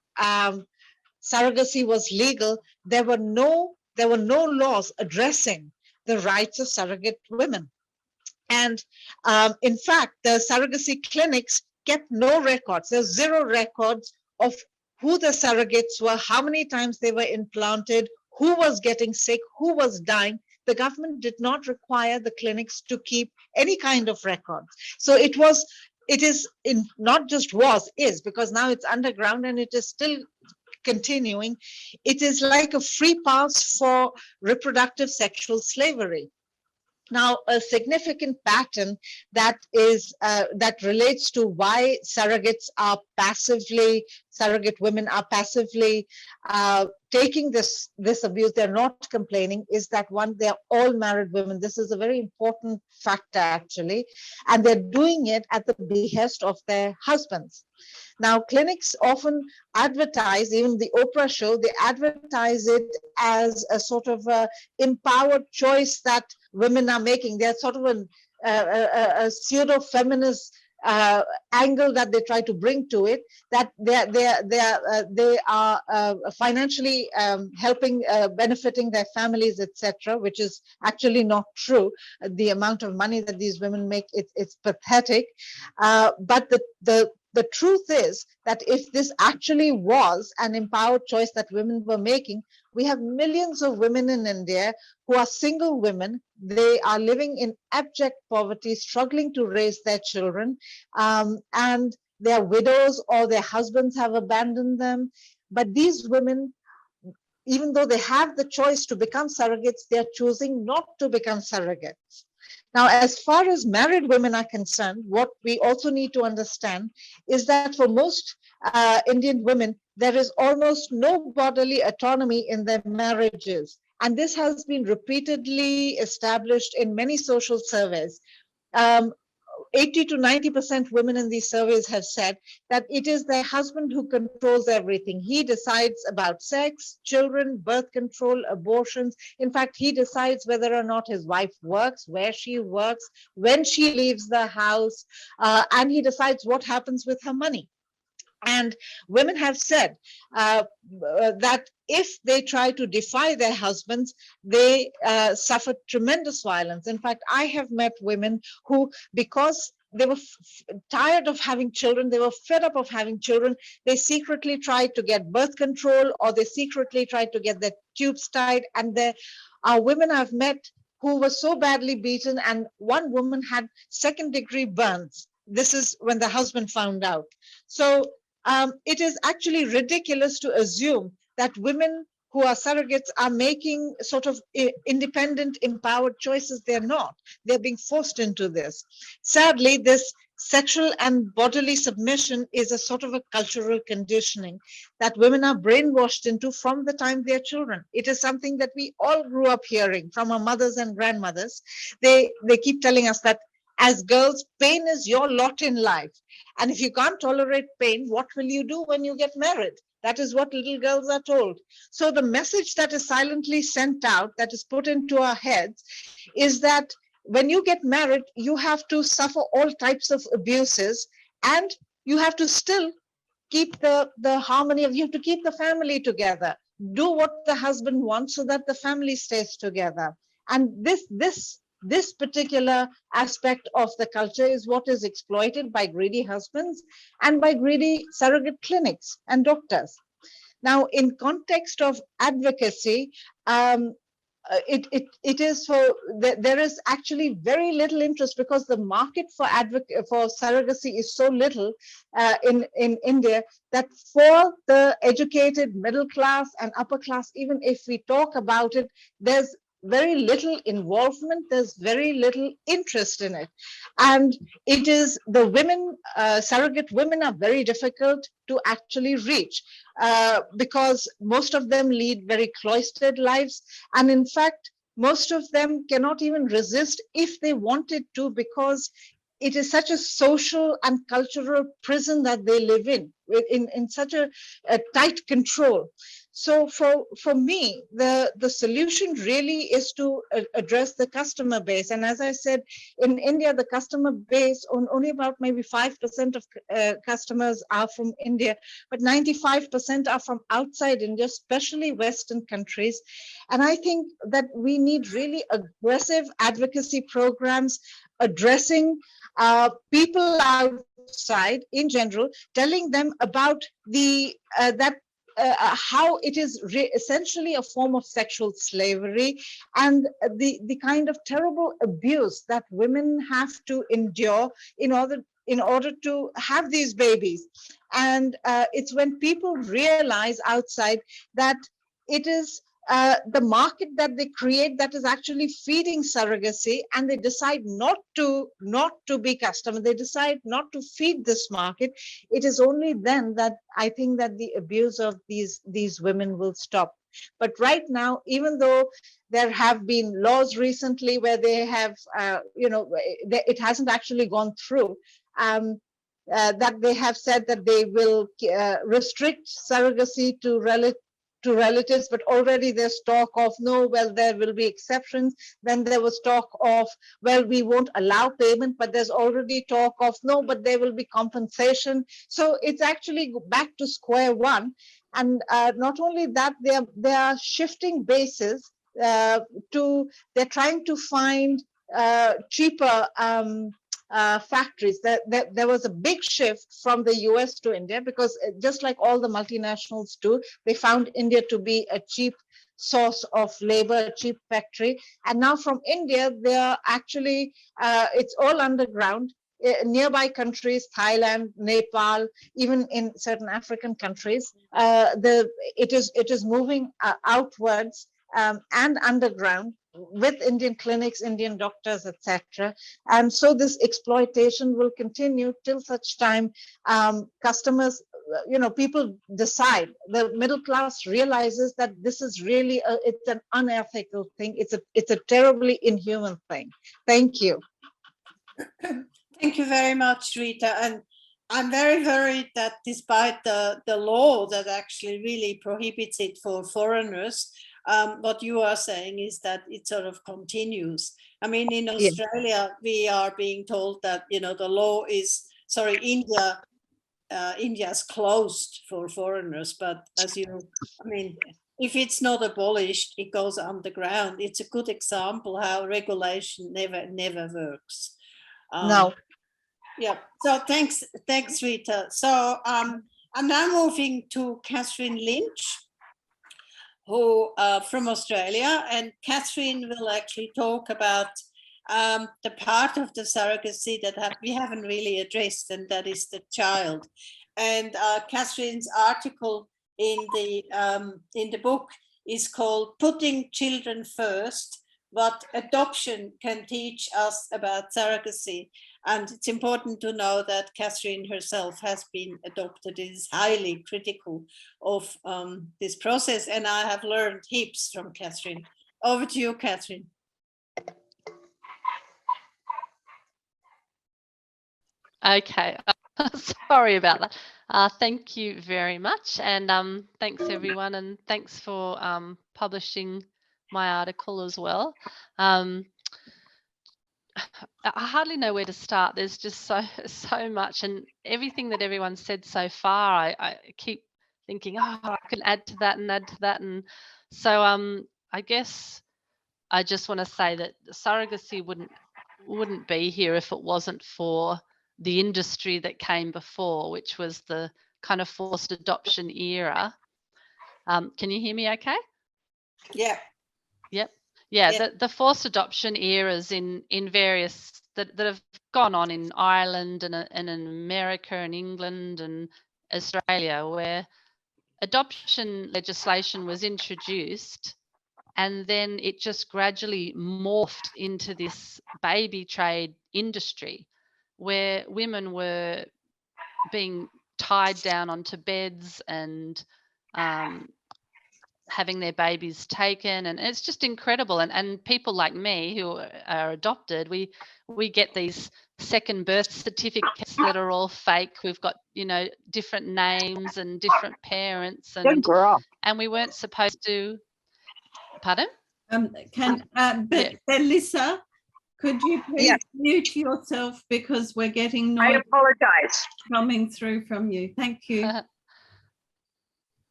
surrogacy was legal, there were no laws addressing the rights of surrogate women. And in fact, the surrogacy clinics kept no records. There's 0 records of who the surrogates were, how many times they were implanted, who was getting sick, who was dying. The government did not require the clinics to keep any kind of records. So it is not just is, because now it's underground and it is still continuing. It is like a free pass for reproductive sexual slavery. Now, a significant pattern that relates to why surrogate women are passively taking this abuse, they're not complaining, is that one, they're all married women. This is a very important factor, actually, and they're doing it at the behest of their husbands. Now, clinics often advertise, even the Oprah show, they advertise it as a sort of empowered choice that women are making. They're sort of a pseudo-feminist angle that they try to bring to it, that they are financially helping, benefiting their families, etc., which is actually not true. The amount of money that these women make, it's pathetic. But the truth is that if this actually was an empowered choice that women were making, we have millions of women in India who are single women. They are living in abject poverty, struggling to raise their children, and they are widows or their husbands have abandoned them. But these women, even though they have the choice to become surrogates, they are choosing not to become surrogates. Now, as far as married women are concerned, what we also need to understand is that for most Indian women, there is almost no bodily autonomy in their marriages. And this has been repeatedly established in many social surveys. 80 to 90% women in these surveys have said that it is their husband who controls everything. He decides about sex, children, birth control, abortions. In fact, he decides whether or not his wife works, where she works, when she leaves the house, and he decides what happens with her money. And women have said that if they try to defy their husbands, they suffer tremendous violence. In fact, I have met women who, because they were tired of having children, they were fed up of having children, they secretly tried to get birth control, or they secretly tried to get their tubes tied. And there are women I've met who were so badly beaten, and one woman had second-degree burns. This is when the husband found out. So it is actually ridiculous to assume that women who are surrogates are making sort of independent, empowered choices. They're not. They're being forced into this. Sadly, this sexual and bodily submission is a sort of a cultural conditioning that women are brainwashed into from the time they're children. It is something that we all grew up hearing from our mothers and grandmothers. They keep telling us that as girls, pain is your lot in life. And if you can't tolerate pain, what will you do when you get married? That is what little girls are told. So the message that is silently sent out, that is put into our heads, is that when you get married, you have to suffer all types of abuses, and you have to still keep the harmony of, you have to keep the family together. Do what the husband wants so that the family stays together. And this particular aspect of the culture is what is exploited by greedy husbands and by greedy surrogate clinics and doctors. Now, in context of advocacy, it is for there is actually very little interest because the market for surrogacy is so little in India that for the educated middle class and upper class, even if we talk about it, there's very little involvement, there's very little interest in it. And it is the women, surrogate women are very difficult to actually reach because most of them lead very cloistered lives. And in fact, most of them cannot even resist if they wanted to, because it is such a social and cultural prison that they live in such a tight control. So for me, the solution really is to address the customer base. And as I said, in India, the customer base, only about maybe 5% of customers are from India, but 95% are from outside India, especially Western countries. And I think that we need really aggressive advocacy programs addressing people outside in general, telling them about how it is essentially a form of sexual slavery and the kind of terrible abuse that women have to endure in order to have these babies. And it's when people realize outside that it is the market that they create that is actually feeding surrogacy, and they decide not to be customer, they decide not to feed this market. It is only then that I think that the abuse of these women will stop. But right now, even though there have been laws recently where they have, it hasn't actually gone through, that they have said that they will restrict surrogacy to relatives, but already there's talk of no, well, there will be exceptions. Then there was talk of, well, we won't allow payment, but there's already talk of no, but there will be compensation. So it's actually back to square one. And not only that, they are shifting bases they're trying to find cheaper factories. There was a big shift from the US to India because just like all the multinationals do, they found India to be a cheap source of labor, a cheap factory. And now from India, they are actually, it's all underground. Nearby countries, Thailand, Nepal, even in certain African countries, it is moving outwards and underground, with Indian clinics, Indian doctors, etc. And so this exploitation will continue till such time customers, people decide, the middle class realizes that this is really, it's an unethical thing. It's a terribly inhuman thing. Thank you. Thank you very much, Rita. And I'm very worried that despite the law that actually really prohibits it for foreigners, what you are saying is that it sort of continues. I mean, in Australia, we are being told that, the law is, India's closed for foreigners, but if it's not abolished, it goes underground. It's a good example how regulation never works. No. Yeah, so thanks, Rita. So I'm now moving to Catherine Lynch, who from Australia, and Catherine will actually talk about the part of the surrogacy that we haven't really addressed, and that is the child. And Catherine's article in the book is called "Putting Children First: What Adoption Can Teach Us About Surrogacy." And it's important to know that Catherine herself has been adopted, is highly critical of this process. And I have learned heaps from Catherine. Over to you, Catherine. Okay, sorry about that. Thank you very much. And thanks everyone. And thanks for publishing my article as well. I hardly know where to start. There's just so much, and everything that everyone said so far, I keep thinking, oh, I can add to that and add to that. And so I guess I just want to say that surrogacy wouldn't be here if it wasn't for the industry that came before, which was the kind of forced adoption era. Can you hear me okay? Yeah. Yep. yeah, the forced adoption eras in various that have gone on in Ireland and in America and England and Australia, where adoption legislation was introduced, and then it just gradually morphed into this baby trade industry where women were being tied down onto beds and having their babies taken, and it's just incredible. And people like me who are adopted, we get these second birth certificates that are all fake. We've got, you know, different names and different parents, Good girl. and we weren't supposed to. Pardon? Belissa, could you please Yes. mute yourself, because we're getting I noise apologize. coming through from you. Thank you.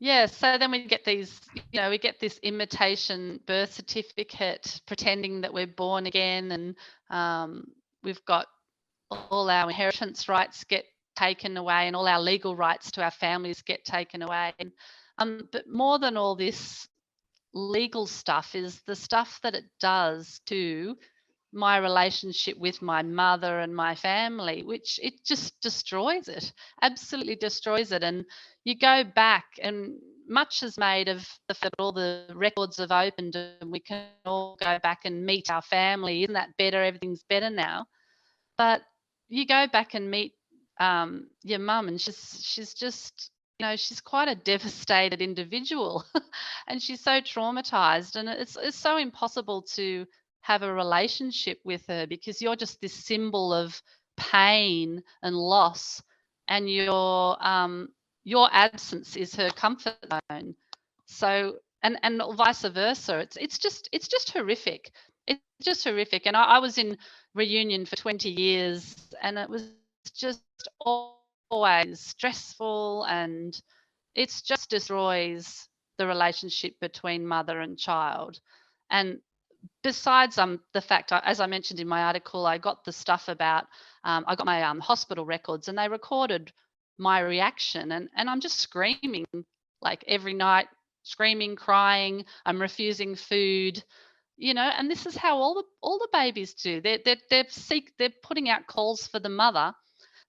Yeah, so then we get these, you know, we get this imitation birth certificate pretending that we're born again, and we've got all our inheritance rights get taken away, and all our legal rights to our families get taken away. But more than all this legal stuff is the stuff that it does to my relationship with my mother and my family, which it just destroys it, absolutely destroys it. And you go back, and much is made of the fact that all the records have opened and we can all go back and meet our family. Isn't that better? Everything's better now. But you go back and meet your mum, and she's just, you know, she's quite a devastated individual and she's so traumatized, and it's so impossible to have a relationship with her, because you're just this symbol of pain and loss, and your absence is her comfort zone. So and vice versa. It's just horrific. It's just horrific. And I was in reunion for 20 years, and it was just always stressful, and it just destroys the relationship between mother and child. And besides the fact, as I mentioned in my article, I got the stuff about, I got my hospital records, and they recorded my reaction, and I'm just screaming like every night, screaming, crying, I'm refusing food, you know. And this is how all the babies do. They're putting out calls for the mother.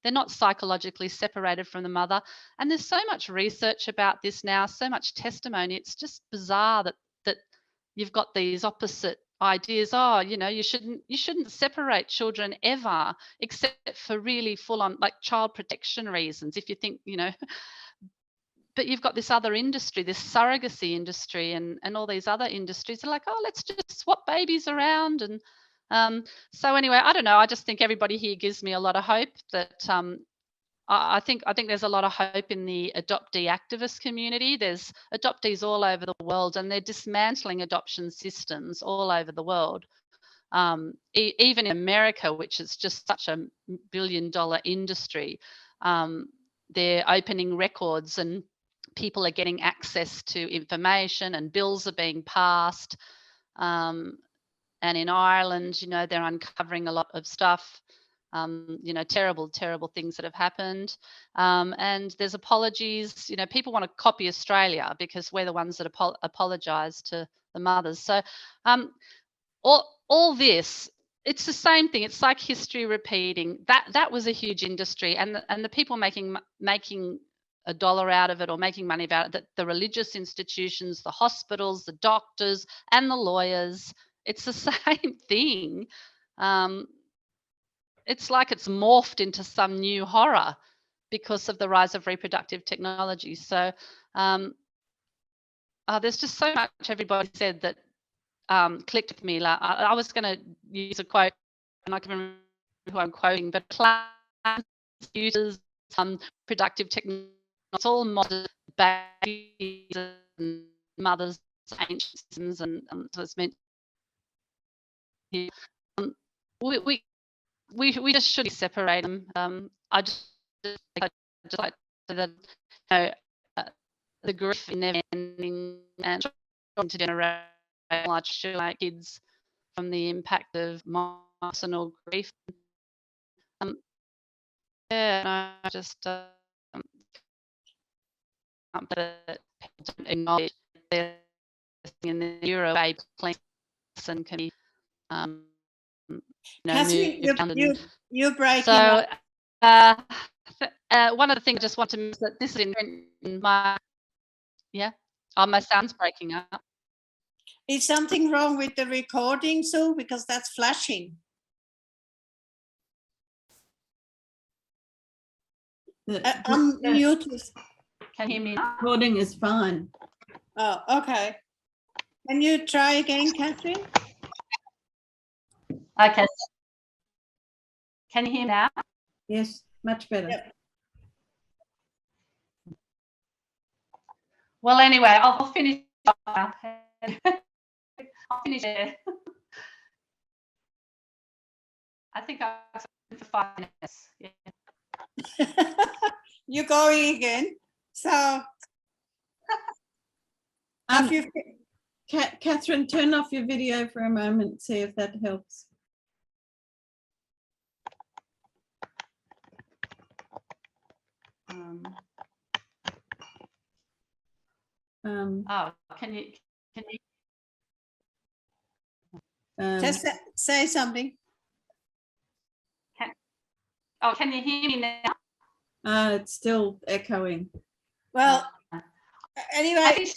They're not psychologically separated from the mother. And there's so much research about this now, so much testimony. It's just bizarre that you've got these opposite ideas. Oh, you know, you shouldn't separate children ever, except for really full on like child protection reasons, if you think, you know. But you've got this other industry, this surrogacy industry, and all these other industries are like, oh, let's just swap babies around. And so anyway, I don't know. I just think everybody here gives me a lot of hope that I think there's a lot of hope in the adoptee activist community. There's adoptees all over the world, and they're dismantling adoption systems all over the world. Even in America, which is just such a billion-dollar industry, they're opening records, and people are getting access to information, and bills are being passed. And in Ireland, you know, they're uncovering a lot of stuff. You know, terrible things that have happened. And there's apologies. You know, people want to copy Australia because we're the ones that apologise to the mothers. So all this, it's the same thing. It's like history repeating. That was a huge industry, and the people making a dollar out of it or making money about it, that the religious institutions, the hospitals, the doctors, and the lawyers, it's the same thing. It's like it's morphed into some new horror because of the rise of reproductive technology. So there's just so much everybody said that clicked with me. Like, I was going to use a quote, and I can remember who I'm quoting, but computers, productive technology, it's all modern babies and mothers, ancient systems, and so it's meant. We just should separate them. I just like to say that, you know, the grief in never ending and intergenerational, like kids from the impact of emotional grief. Yeah, I just that people don't acknowledge in the Euro baby. and can be, Catherine, moved around. you're breaking So up. one of the things I just want to mention that this is in my, my sound's breaking up. Is something wrong with the recording, Sue? Because that's flashing. I'm muted. Can you hear me now? Recording is fine. Oh, okay. Can you try again, Catherine? Okay. Can you hear now? Yes, much better. Yep. Well, anyway, I'll finish. I'll finish there. I think I've for 5 minutes. Yeah. You're going again. So, have you? Catherine, turn off your video for a moment, see if that helps. Can you Just say something. can you hear me now? It's still echoing. Well, anyway,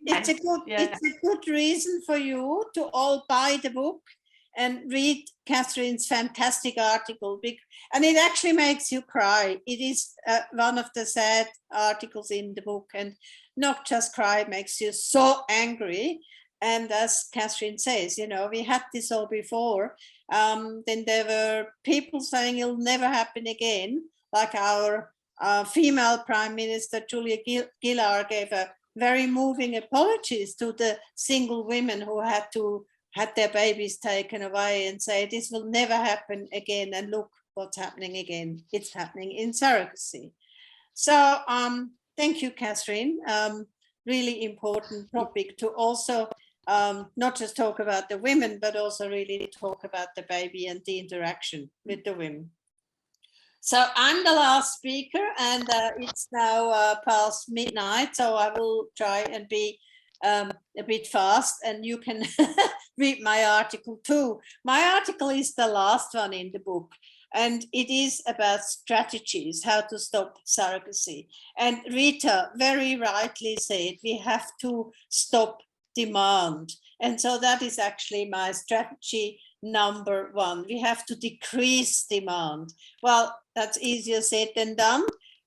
it's a good reason for you to all buy the book and read Catherine's fantastic article, and it actually makes you cry. It is one of the sad articles in the book, and not just cry, it makes you so angry. And as Catherine says, we had this all before. Then there were people saying it'll never happen again, like our female Prime Minister Julia Gillard gave a very moving apologies to the single women who had their babies taken away, and say this will never happen again. And look what's happening again. It's happening in surrogacy. So thank you, Catherine. Really important topic to also not just talk about the women, but also really talk about the baby and the interaction with the women. So I'm the last speaker, and it's now past midnight, so I will try and be a bit fast, and you can read my article too. My article is the last one in the book, and it is about strategies, how to stop surrogacy. And Rita very rightly said, we have to stop demand. And so that is actually my strategy number one. We have to decrease demand. Well, that's easier said than done.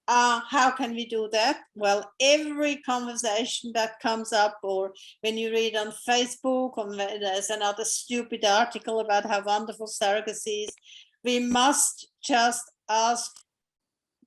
How can we do that? Well, every conversation that comes up, or when you read on Facebook, or there's another stupid article about how wonderful surrogacy is, we must just ask,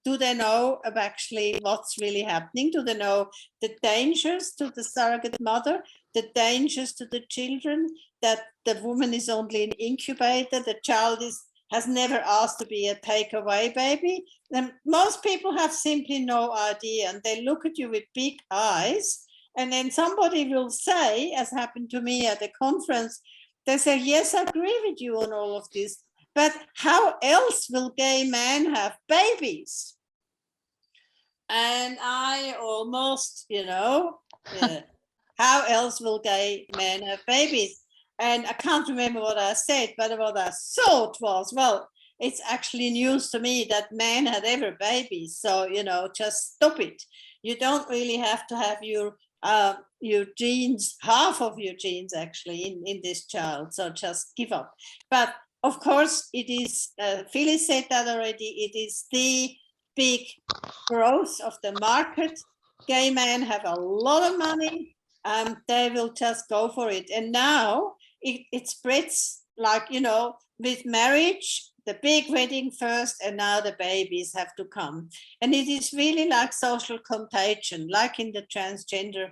do they know of actually what's really happening? Do they know the dangers to the surrogate mother, the dangers to the children, that the woman is only an incubator, the child has never asked to be a takeaway baby? Then most people have simply no idea, and they look at you with big eyes, and then somebody will say, as happened to me at a conference, they say, yes, I agree with you on all of this, but how else will gay men have babies? And I almost, how else will gay men have babies? And I can't remember what I said, but what I thought was, well, it's actually news to me that men had ever babies. So, just stop it. You don't really have to have your genes, half of your genes actually in this child. So just give up. But of course, it is, Phyllis said that already, it is the big growth of the market. Gay men have a lot of money, they will just go for it. And now it spreads, like, with marriage, the big wedding first, and now the babies have to come. And it is really like social contagion, like in the transgender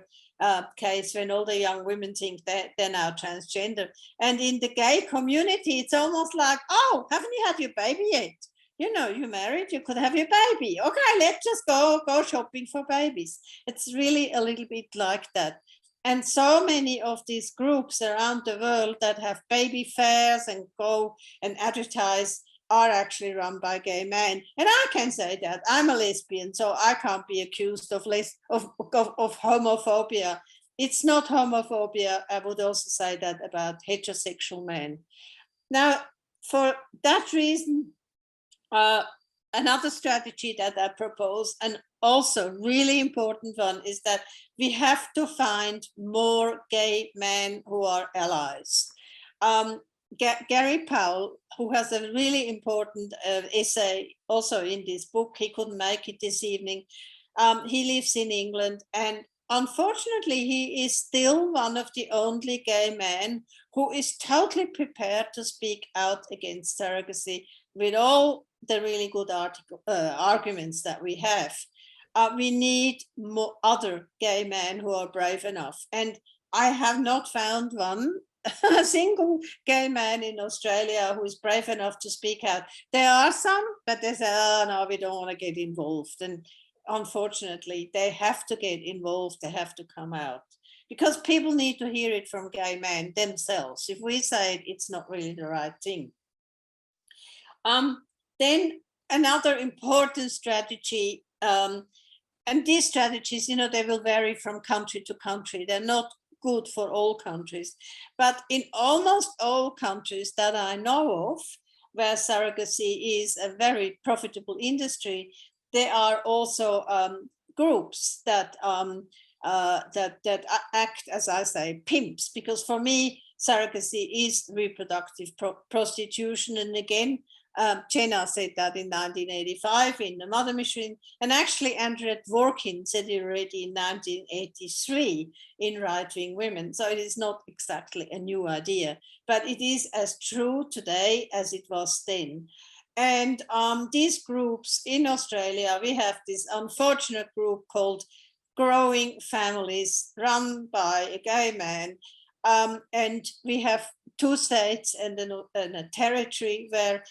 case, when all the young women think that they're now transgender. And in the gay community, it's almost like, oh, haven't you had your baby yet? You're married, you could have your baby. Okay, let's just go shopping for babies. It's really a little bit like that. And so many of these groups around the world that have baby fairs and go and advertise are actually run by gay men. And I can say that I'm a lesbian, so I can't be accused of homophobia. it's not homophobia. I would also say that about heterosexual men. Now, for that reason, another strategy that I propose, and also really important one, is that we have to find more gay men who are allies. Gary Powell, who has a really important essay also in this book, he couldn't make it this evening. He lives in England, and unfortunately, he is still one of the only gay men who is totally prepared to speak out against surrogacy with all the really good arguments that we have. We need more other gay men who are brave enough. And I have not found one, a single gay man in Australia who is brave enough to speak out. There are some, but they say, oh no, we don't want to get involved. And unfortunately, they have to get involved, they have to come out. Because people need to hear it from gay men themselves. If we say it, it's not really the right thing. Then another important strategy, and these strategies, you know, they will vary from country to country. They're not good for all countries. But in almost all countries that I know of, where surrogacy is a very profitable industry, there are also groups that act, as I say, pimps. Because for me, surrogacy is reproductive prostitution. And again, Jenna said that in 1985 in The Mother Machine, and actually Andrea Dworkin said it already in 1983 in Right Wing Women. So it is not exactly a new idea, but it is as true today as it was then. And these groups in Australia, we have this unfortunate group called Growing Families, run by a gay man. And we have 2 states and a territory where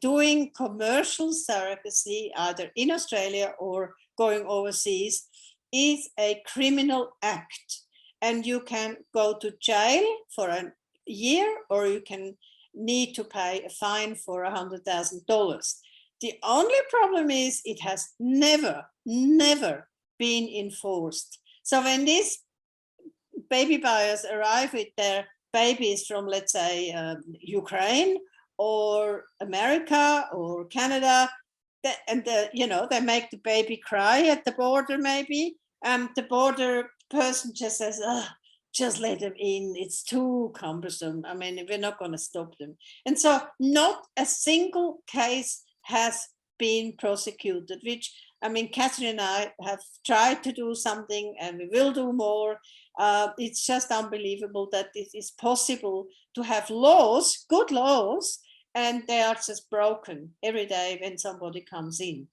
doing commercial surrogacy, either in Australia or going overseas, is a criminal act. And you can go to jail for a year, or you can need to pay a fine for $100,000. The only problem is it has never been enforced. So when these baby buyers arrive with their babies from, let's say, Ukraine or America or Canada, they make the baby cry at the border maybe, and the border person just says, oh, just let them in, it's too cumbersome. I mean, we're not going to stop them. And so not a single case has been prosecuted, which, I mean, Catherine and I have tried to do something, and we will do more. It's just unbelievable that it is possible to have laws, good laws, and they are just broken every day when somebody comes in.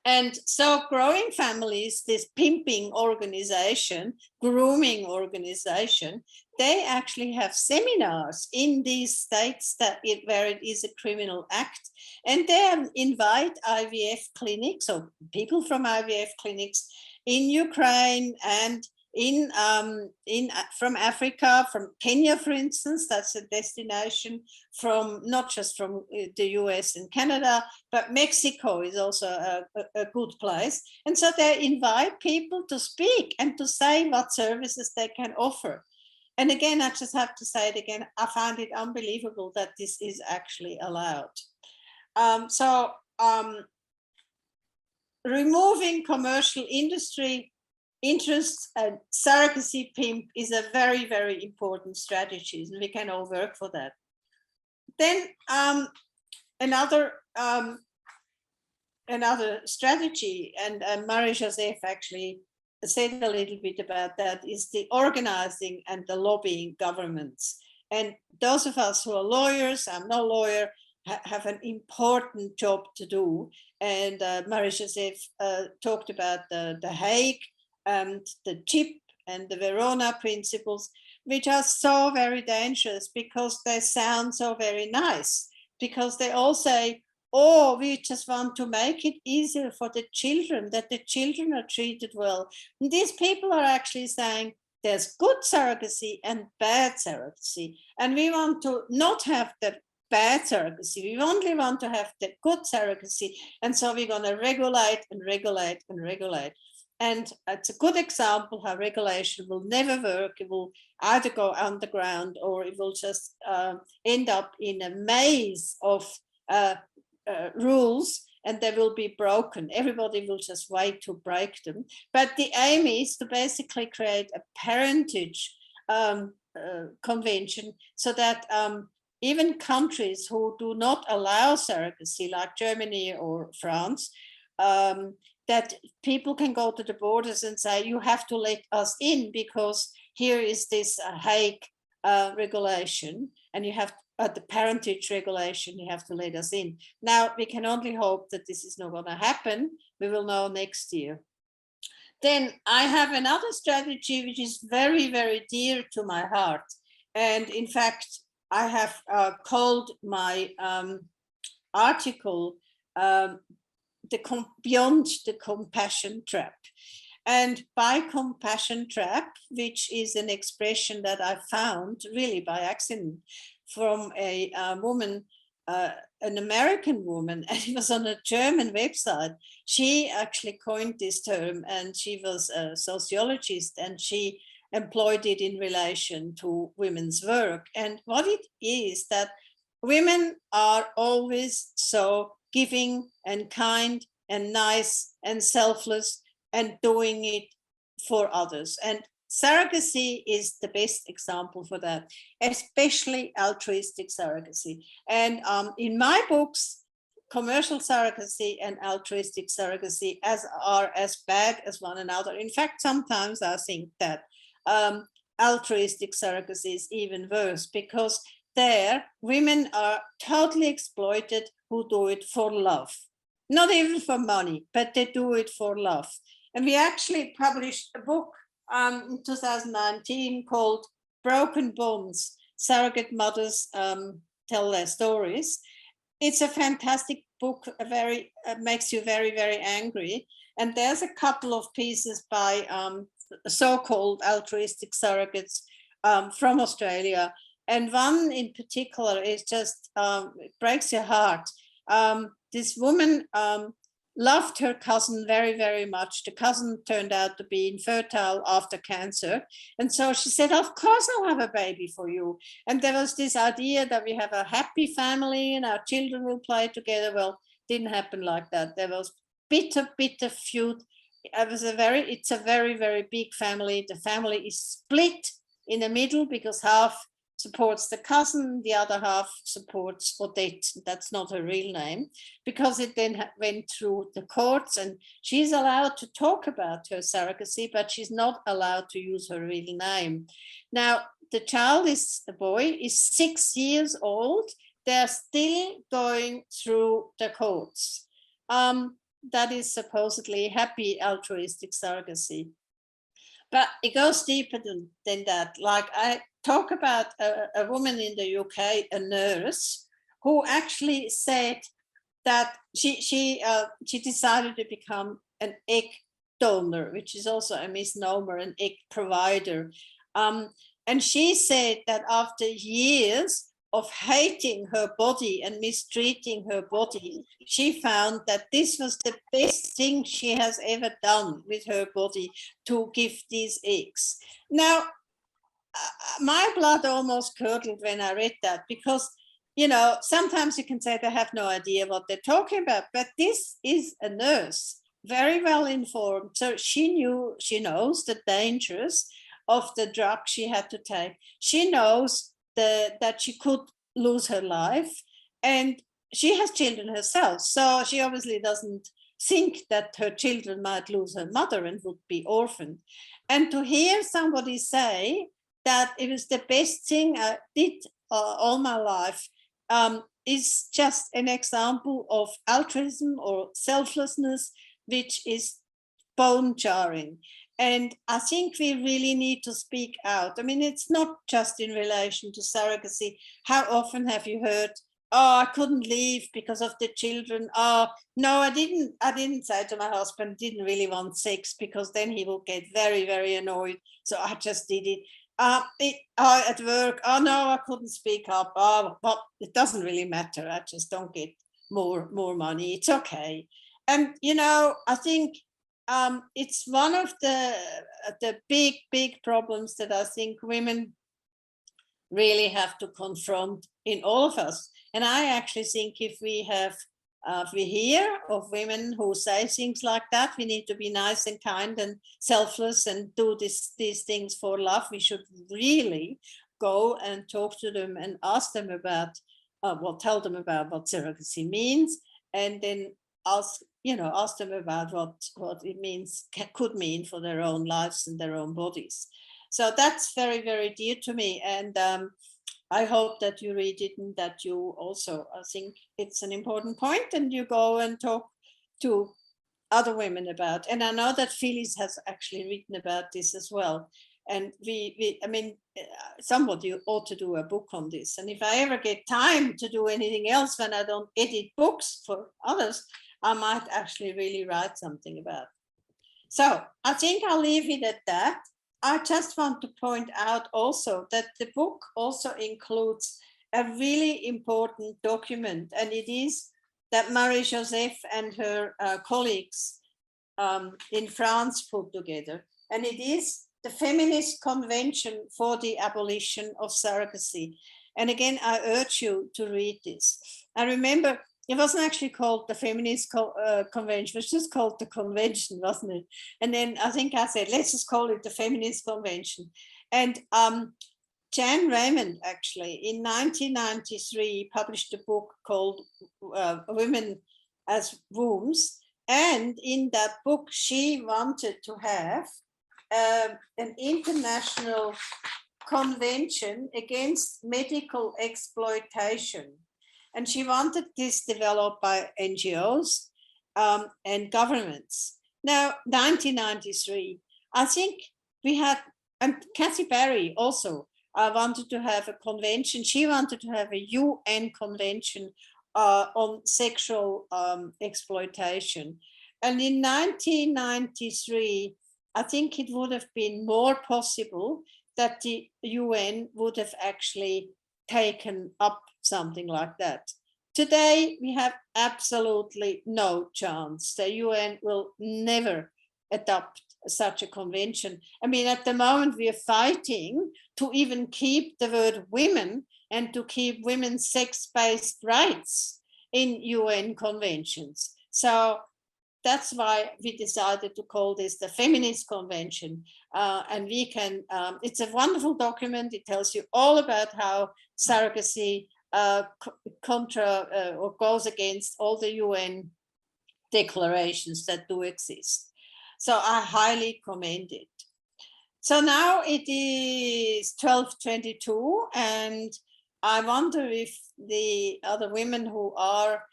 And so Growing Families, this pimping organization, grooming organization, they actually have seminars in these states where it is a criminal act. And they invite IVF clinics, or people from IVF clinics in Ukraine and from Africa, from Kenya, for instance. That's a destination, from not just from the US and Canada, but Mexico is also a good place. And so they invite people to speak and to say what services they can offer. And again, I just have to say it again, I find it unbelievable that this is actually allowed. Removing commercial industry interests and surrogacy pimp is a very, very important strategy, and we can all work for that. Then another strategy, and Marie-Josèphe actually said a little bit about that, is the organizing and the lobbying governments. And those of us who are lawyers, I'm no lawyer, have an important job to do. And Marie-Josèphe talked about the Hague and the CHIP and the Verona Principles, which are so very dangerous because they sound so very nice, because they all say, oh, we just want to make it easier for the children, that the children are treated well. And these people are actually saying there's good surrogacy and bad surrogacy. And we want to not have the bad surrogacy. We only want to have the good surrogacy. And so we're going to regulate and regulate and regulate. And it's a good example how regulation will never work. It will either go underground or it will just end up in a maze of rules, and they will be broken. Everybody will just wait to break them. But the aim is to basically create a parentage convention so that even countries who do not allow surrogacy, like Germany or France, that people can go to the borders and say, you have to let us in because here is this Hague regulation, and you have the parentage regulation, you have to let us in. Now, we can only hope that this is not going to happen. We will know next year. Then I have another strategy which is very, very dear to my heart. And in fact, I have called my article Beyond the Compassion Trap. And by compassion trap, which is an expression that I found really by accident from a woman, an American woman, and it was on a German website. She actually coined this term, and she was a sociologist, and she employed it in relation to women's work. And what it is that women are always so giving and kind and nice and selfless and doing it for others. And surrogacy is the best example for that, especially altruistic surrogacy. And in my books, commercial surrogacy and altruistic surrogacy are as bad as one another. In fact, sometimes I think that altruistic surrogacy is even worse, because there women are totally exploited who do it for love, not even for money, but they do it for love. And we actually published a book in 2019 called Broken Bonds, Surrogate Mothers Tell Their Stories. It's a fantastic book, makes you very, very angry. And there's a couple of pieces by so-called altruistic surrogates from Australia. And one in particular is just, it breaks your heart. This woman loved her cousin very, very much. The cousin turned out to be infertile after cancer. And so she said, of course I'll have a baby for you. And there was this idea that we have a happy family and our children will play together. Well, it didn't happen like that. There was bitter feud. It's a very, very big family. The family is split in the middle because half supports the cousin, the other half supports Odette. That's not her real name, because it then went through the courts, and she's allowed to talk about her surrogacy, but she's not allowed to use her real name. Now, the child the boy is 6 years old. They're still going through the courts. That is supposedly happy altruistic surrogacy. But it goes deeper than that. Like, I talk about a woman in the UK, a nurse, who actually said that she decided to become an egg donor, which is also a misnomer, an egg provider. And she said that after years of hating her body and mistreating her body, she found that this was the best thing she has ever done with her body, to give these eggs. Now, my blood almost curdled when I read that, because, you know, sometimes you can say they have no idea what they're talking about, but this is a nurse, very well informed. So she knows the dangers of the drug she had to take. She knows that she could lose her life, and she has children herself. So she obviously doesn't think that her children might lose her mother and would be orphaned. And to hear somebody say that it was the best thing I did all my life is just an example of altruism or selflessness, which is bone jarring. And I think we really need to speak out. I mean, it's not just in relation to surrogacy. How often have you heard, oh, I couldn't leave because of the children. Oh, no, I didn't say to my husband, didn't really want sex, because then he will get very, very annoyed. So I just did it. At work, oh no, I couldn't speak up. Oh, well, it doesn't really matter. I just don't get more money. It's okay. And, you know, I think it's one of the big problems that I think women really have to confront in all of us. And I actually think if we hear of women who say things like that, we need to be nice and kind and selfless and do these things for love. We should really go and talk to them and ask them about, tell them about what surrogacy means, and then ask them about what it means, could mean for their own lives and their own bodies. So that's very, very dear to me. And I hope that you read it and that you also, I think it's an important point, and you go and talk to other women about. And I know that Phyllis has actually written about this as well. And I mean, somebody ought to do a book on this. And if I ever get time to do anything else when I don't edit books for others, I might actually really write something about it. So I think I'll leave it at that. I just want to point out also that the book also includes a really important document, and it is that Marie-Josèphe and her colleagues in France put together. And it is the Feminist Convention for the Abolition of Surrogacy. And again, I urge you to read this. I remember it wasn't actually called the Feminist Convention, it was just called the convention, wasn't it? And then I think I said, let's just call it the Feminist Convention. And Jan Raymond actually in 1993 published a book called Women as Wombs. And in that book, she wanted to have an international convention against medical exploitation. And she wanted this developed by NGOs and governments. Now, 1993, I think we had, and Kathy Barry also wanted to have a convention. She wanted to have a UN convention on sexual exploitation. And in 1993, I think it would have been more possible that the UN would have actually taken up something like that. Today, we have absolutely no chance. The UN will never adopt such a convention. I mean, at the moment, we are fighting to even keep the word women and to keep women's sex-based rights in UN conventions. So that's why we decided to call this the Feminist Convention. And we can, it's a wonderful document. It tells you all about how surrogacy or goes against all the UN declarations that do exist. So I highly commend it. So now it is 12:22, and I wonder if the other women who are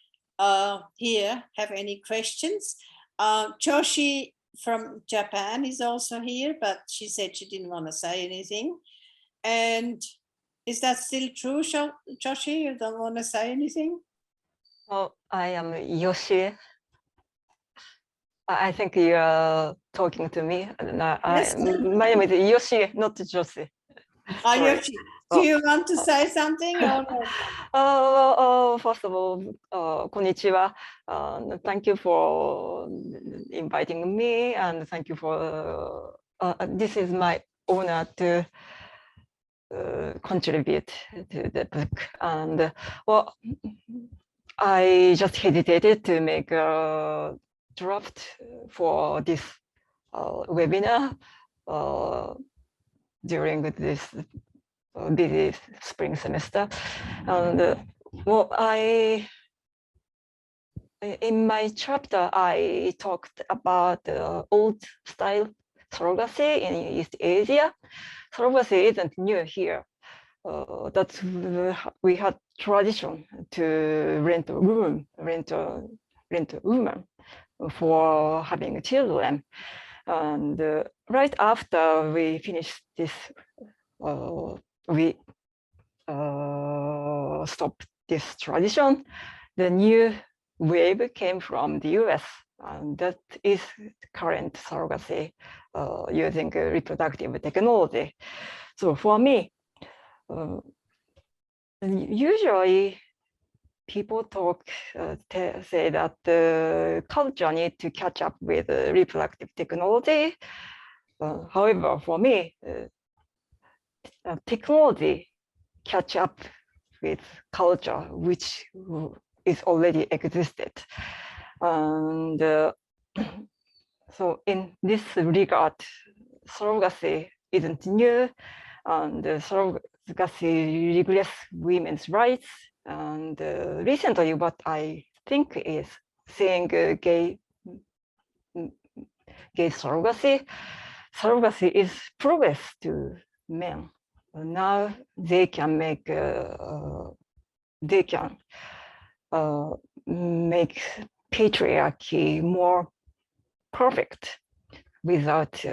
here have any questions. Joshi from Japan is also here, but she said she didn't want to say anything. And is that still true, Joshi? You don't want to say anything? Oh, I am Yoshi. I think you are talking to me. Yes. My name is Yoshi, not Joshi. Yoshi, do you want to say something? Or no? First of all, konnichiwa. Thank you for inviting me, and thank you for this is my honor to contribute to the book. And well, I just hesitated to make a draft for this webinar during this busy spring semester. And well, in my chapter, I talked about old style surrogacy in East Asia. Surrogacy isn't new here. That's we had tradition to rent a woman for having children. And right after we finished this, we stopped this tradition. The new wave came from the US, and that is current surrogacy using reproductive technology. So for me, usually people say that the culture needs to catch up with reproductive technology. However, for me, technology catch up with culture, which is already existed. And so in this regard, surrogacy isn't new, and surrogacy regress women's rights. And recently, what I think is seeing gay surrogacy is progress to men. Now they can make patriarchy more perfect without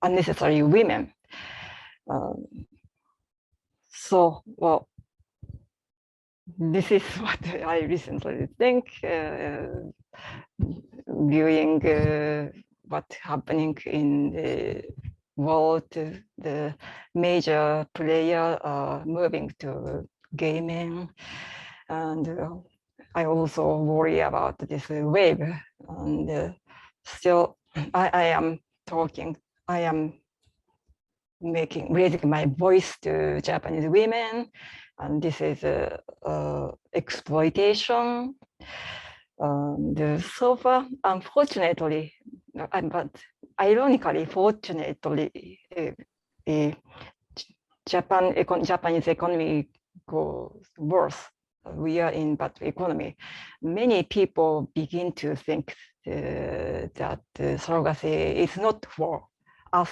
unnecessary women. So, well, this is what I recently think, viewing what's happening in the world. The major players are moving to gay men, and I also worry about this wave. And still, I am raising my voice to Japanese women, and this is exploitation. So far, unfortunately, but ironically, fortunately, Japanese economy goes worse. We are in bad economy. Many people begin to think that surrogacy is not for us.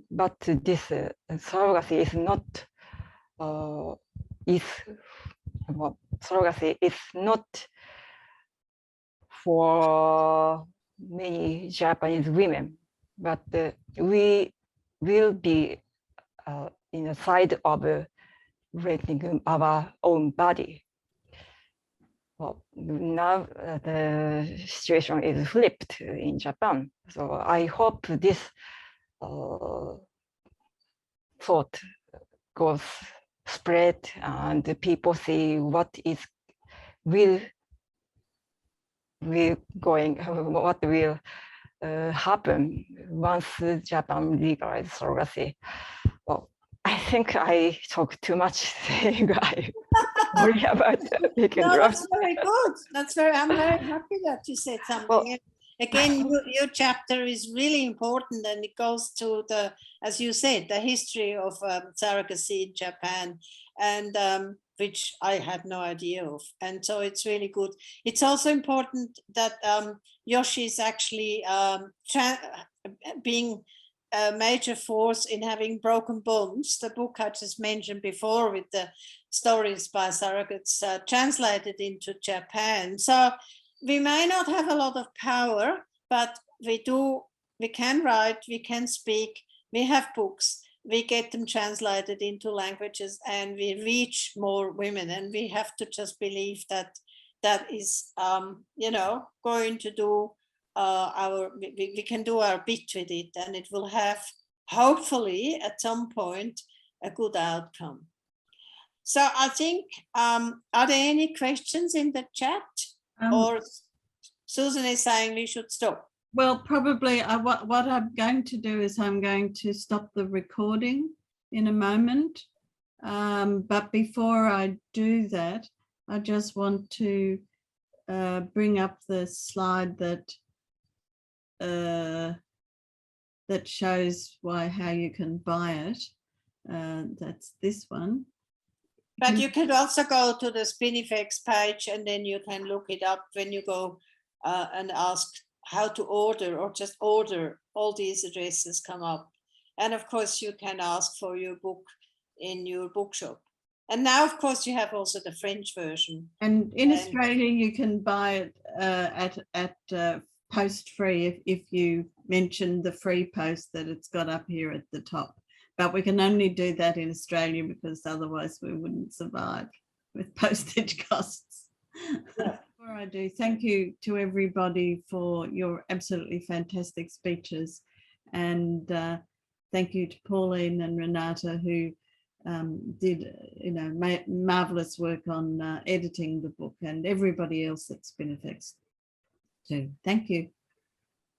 But this surrogacy is not surrogacy is not for many Japanese women, but we will be in the side of renting our own body. Well, now the situation is flipped in Japan. So I hope this thought goes spread and the people see what will happen once Japan legalizes surrogacy. Well, I think I talked too much, saying I worry about making No, drugs. that's very good. I'm very happy that you said something. Well, again, your chapter is really important, and it goes to as you said, the history of surrogacy in Japan, and which I had no idea of. And so it's really good. It's also important that Yoshi is actually being a major force in having broken bonds. The book I just mentioned before with the stories by surrogates translated into Japan. So we may not have a lot of power, but we can write, we can speak, we have books, we get them translated into languages, and we reach more women. And we have to just believe that is, going to do we can do our bit with it, and it will have, hopefully, at some point, a good outcome. So I think, are there any questions in the chat? Or Susan is saying we should stop. Well, probably what I'm going to do is I'm going to stop the recording in a moment. But before I do that, I just want to bring up the slide that shows how you can buy it. That's this one. But you can also go to the Spinifex page, and then you can look it up when you go and ask how to order, or just order. All these addresses come up. And of course, you can ask for your book in your bookshop. And now, of course, you have also the French version. And in Australia, you can buy it at post free if you mention the free post that it's got up here at the top. But we can only do that in Australia because otherwise we wouldn't survive with postage costs. Yeah. Before I do, thank you to everybody for your absolutely fantastic speeches. And thank you to Pauline and Renata, who did, marvelous work on editing the book, and everybody else at Spinifex too. Thank you.